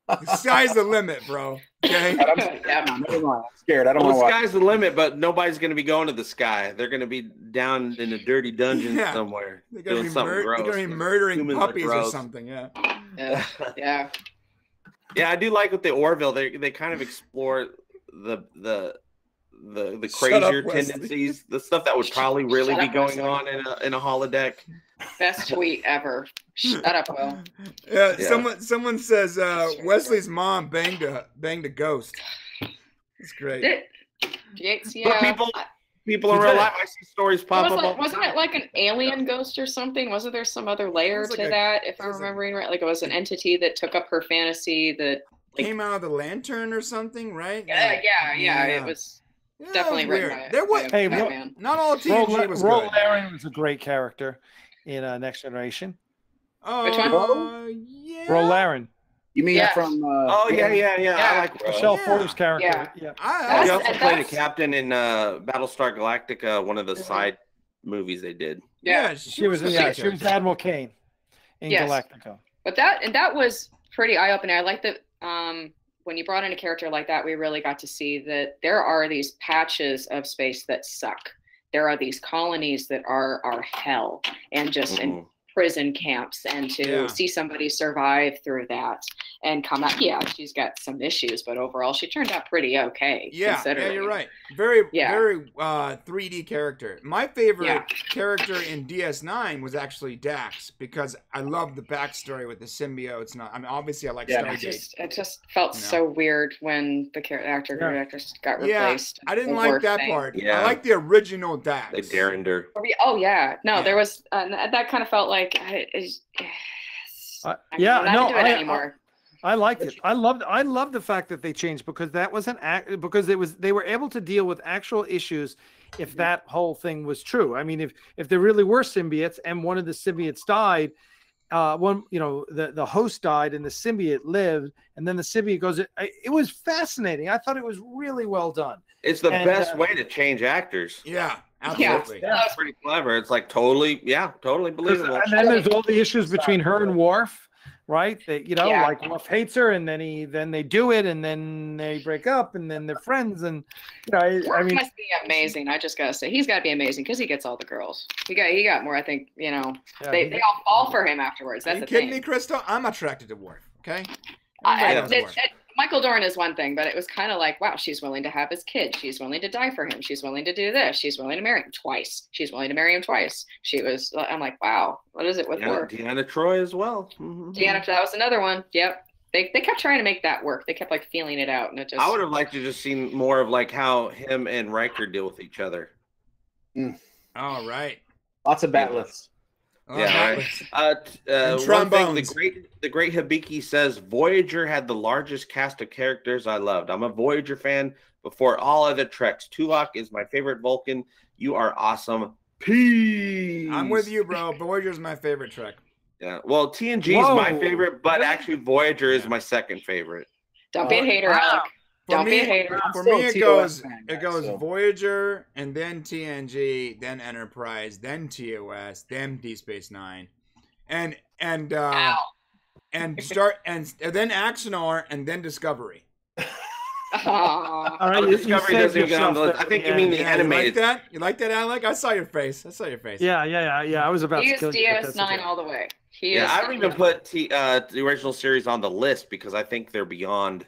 Speaker 1: The sky's the limit, bro. Okay.
Speaker 2: I'm scared. I don't know.
Speaker 6: The sky's the limit, but nobody's going to be going to the sky. They're going to be down in a dirty dungeon somewhere.
Speaker 1: They're going to be murdering puppies or something. Yeah.
Speaker 3: Yeah.
Speaker 6: Yeah, I do like with the Orville. They kind of explore the crazier tendencies, the stuff that would probably really be going on in a holodeck.
Speaker 3: Best tweet ever. Shut up, Will.
Speaker 1: Yeah. Someone says Wesley's mom banged a ghost. It's great.
Speaker 6: But people in real life, I see stories pop up.
Speaker 3: Wasn't it like an alien ghost or something? Wasn't there some other layer to that? If I'm remembering right, like it was an entity that took up her fantasy that
Speaker 1: came out of the lantern or something, right?
Speaker 3: Yeah. It was. Definitely
Speaker 1: weird.
Speaker 3: Not
Speaker 1: all TNG was good.
Speaker 5: Ro Laren was a great character in Next Generation.
Speaker 3: Which one?
Speaker 1: Yeah.
Speaker 5: Ro Laren.
Speaker 2: You mean from?
Speaker 6: Yeah. I like
Speaker 5: Michelle Pfeiffer's character.
Speaker 3: Yeah.
Speaker 6: He also played a captain in Battlestar Galactica, one of the side movies they did.
Speaker 1: Yeah,
Speaker 5: she was Admiral Kane in Galactica.
Speaker 3: But that was pretty eye opening. I like that. When you brought in a character like that, we really got to see that there are these patches of space that suck. There are these colonies that are hell and just in prison camps, and to see somebody survive through that and come out. Yeah, she's got some issues, but overall she turned out pretty okay.
Speaker 1: Yeah, you're right. Very 3D character. My favorite character in DS9 was actually Dax, because I love the backstory with the symbiotes. Obviously I like Stargate.
Speaker 3: It just felt so weird when the actor got replaced.
Speaker 1: I didn't like that part. Yeah. I like the original Dax.
Speaker 6: They darrened her.
Speaker 3: Oh yeah, no, there was that kind of felt like. I
Speaker 5: liked it. I loved the fact that they changed, because that was they were able to deal with actual issues if that whole thing was true. I mean, if there really were symbiotes and one of the symbiotes died, the host died and the symbiote lived, and then the symbiote goes. It was fascinating. I thought it was really well done.
Speaker 6: It's the best way to change actors.
Speaker 1: Yeah. Absolutely.
Speaker 3: Yeah.
Speaker 6: That's pretty clever. It's like totally believable.
Speaker 5: And then there's all the issues between her and Worf, right? That like Worf hates her, and then they do it, and then they break up, and then they're friends, and
Speaker 3: Worf must be amazing. I just gotta say, he's got to be amazing because he gets all the girls. He got more. I think they all fall for him afterwards. That's the thing.
Speaker 1: Are you kidding me, Crystal? I'm attracted to Worf. Okay.
Speaker 3: Michael Dorn is one thing, but it was kind of like, wow, she's willing to have his kid. She's willing to die for him. She's willing to do this. She's willing to marry him twice. I'm like, wow, what is it with Worf?
Speaker 6: Deanna Troi as well.
Speaker 3: Deanna, that was another one. Yep. They kept trying to make that work. They kept like feeling it out, and it just.
Speaker 6: I would have liked to just seen more of like how him and Riker deal with each other.
Speaker 1: All right.
Speaker 2: Lots of batleths.
Speaker 6: Yeah, right. One thing, the great Hibiki says, Voyager had the largest cast of characters I loved. I'm a Voyager fan before all other Treks. Tuvok is my favorite Vulcan. You are awesome. Peace.
Speaker 1: I'm with you, bro. Voyager's my favorite Trek.
Speaker 6: Yeah. Well, TNG is my favorite, but actually Voyager is my second favorite.
Speaker 3: Don't be a hater, Alec. Don't be a hater.
Speaker 1: For me, it goes Voyager, and then TNG, then Enterprise, then TOS, then Deep Space Nine, and then Axanar, and then Discovery.
Speaker 5: All right,
Speaker 6: Discovery doesn't even get on the list. I think you mean the animated.
Speaker 1: You like that, Alec? I saw your face.
Speaker 5: Yeah. I was about to kill you.
Speaker 3: DS9 all the way.
Speaker 6: I don't even put the original series on the list because I think they're beyond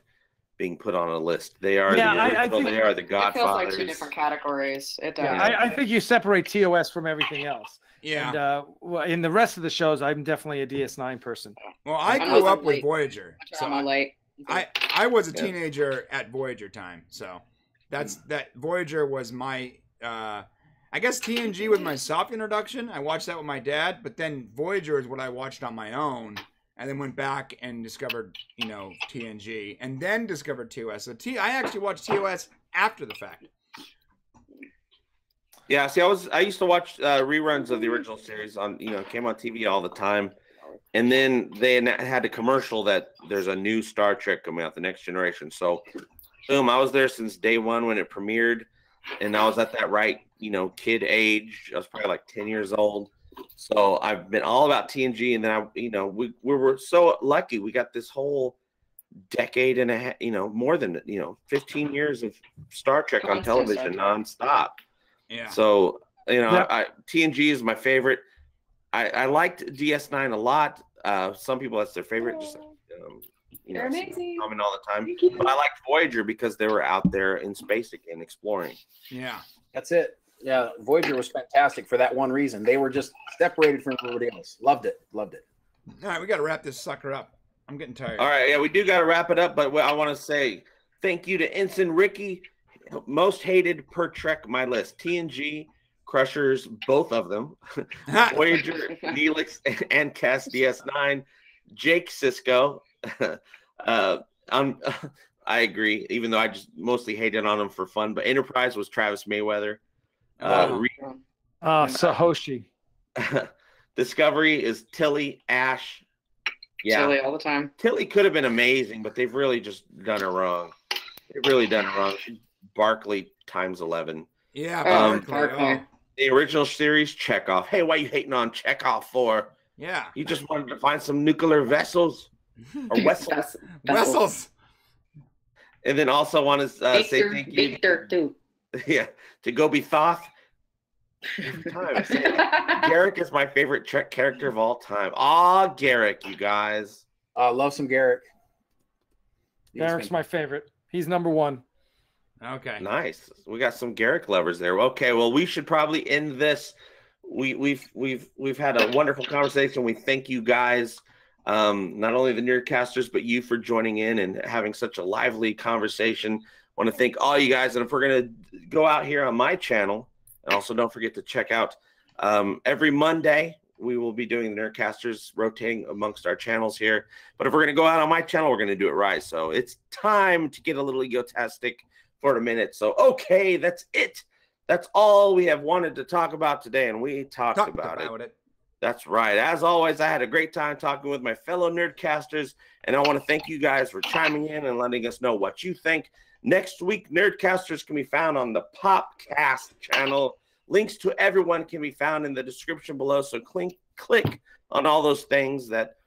Speaker 6: being put on a list. They are I think they are the Godfathers.
Speaker 3: It feels like two different categories. It does.
Speaker 5: Yeah, I think you separate TOS from everything else.
Speaker 1: Yeah.
Speaker 5: And in the rest of the shows, I'm definitely a DS9 person.
Speaker 1: Well, I grew up with Voyager.
Speaker 3: So I'm late.
Speaker 1: I was a teenager at Voyager time, so that Voyager was my I guess TNG was my soft introduction. I watched that with my dad, but then Voyager is what I watched on my own, and then went back and discovered TNG, and then discovered TOS. So I actually watched TOS after the fact.
Speaker 6: Yeah, see, I used to watch reruns of the original series on came on TV all the time. And then they had a commercial that there's a new Star Trek coming out, The Next Generation. So, boom, I was there since day one when it premiered. And I was at that kid age. I was probably like 10 years old. So I've been all about TNG. And then we were so lucky. We got this whole decade and a half, more than, 15 years of Star Trek on television nonstop.
Speaker 1: Yeah.
Speaker 6: So, TNG is my favorite. I liked DS9 a lot. Some people, that's their favorite. Just
Speaker 3: they're amazing.
Speaker 6: Comment all the time. But I liked Voyager because they were out there in space again, exploring.
Speaker 1: Yeah,
Speaker 2: that's it. Yeah, Voyager was fantastic for that one reason. They were just separated from everybody else. Loved it.
Speaker 1: All right, we got to wrap this sucker up. I'm getting tired.
Speaker 6: All right, yeah, we do got to wrap it up. But I want to say thank you to Ensign Ricky, most hated per Trek. My list: TNG. Crushers, both of them. Voyager, Neelix, and Cass DS9. Jake Sisko. I agree, even though I just mostly hated on him for fun. But Enterprise was Travis Mayweather.
Speaker 5: Sahoshi.
Speaker 6: Discovery is Tilly, Ash. Yeah.
Speaker 3: Tilly all the time.
Speaker 6: Tilly could have been amazing, but they've really just done her wrong. They've really done her wrong. Barclay times 11.
Speaker 1: Yeah,
Speaker 3: Barclay.
Speaker 6: The original series, Chekhov. Hey, why are you hating on Chekhov for?
Speaker 1: Yeah.
Speaker 6: You just wanted to find some nuclear vessels or vessels.
Speaker 1: Vessels.
Speaker 6: And then also want to say thank you.
Speaker 3: Victor, too.
Speaker 6: Yeah, to Gobi Thoth. Garrick is my favorite Trek character of all time. Garrick, you guys.
Speaker 2: Love some Garrick.
Speaker 5: Garrick's my favorite. He's number one.
Speaker 1: Okay.
Speaker 6: Nice. We got some Garrick lovers there. Okay, well, we should probably end this. We've had a wonderful conversation. We thank you guys, not only the Nerdcasters, but you for joining in and having such a lively conversation. Want to thank all you guys. And if we're gonna go out here on my channel, and also don't forget to check out every Monday we will be doing the Nerdcasters, rotating amongst our channels here. But if we're gonna go out on my channel, we're gonna do it right. So it's time to get a little egotastic for a minute. So okay, that's it. That's all we have wanted to talk about today, and we talked about it. That's right. As always, I had a great time talking with my fellow Nerdcasters, and I want to thank you guys for chiming in and letting us know what you think. Next week, Nerdcasters can be found on the Popcast channel. Links to everyone can be found in the description below, so click on all those things that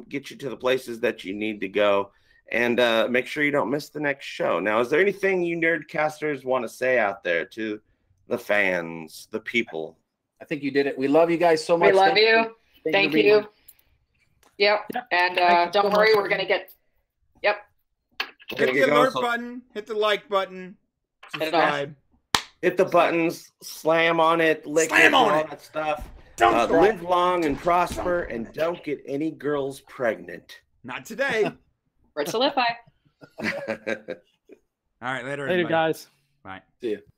Speaker 6: get you to the places that you need to go. And make sure you don't miss the next show. Now, is there anything you Nerdcasters want to say out there to the fans, the people?
Speaker 2: I think you did it. We love you guys so much.
Speaker 3: We love you. Thank you. Yep. And don't worry, we're going to get... Yep.
Speaker 1: Hit the alert button. Hit the like button. Subscribe.
Speaker 6: Hit the buttons. Slam on it. Lick it. All that stuff. Live long and prosper, and don't get any girls pregnant.
Speaker 1: Not today.
Speaker 3: Solidify.
Speaker 1: All right, later.
Speaker 5: Later, guys.
Speaker 1: Bye.
Speaker 2: See you.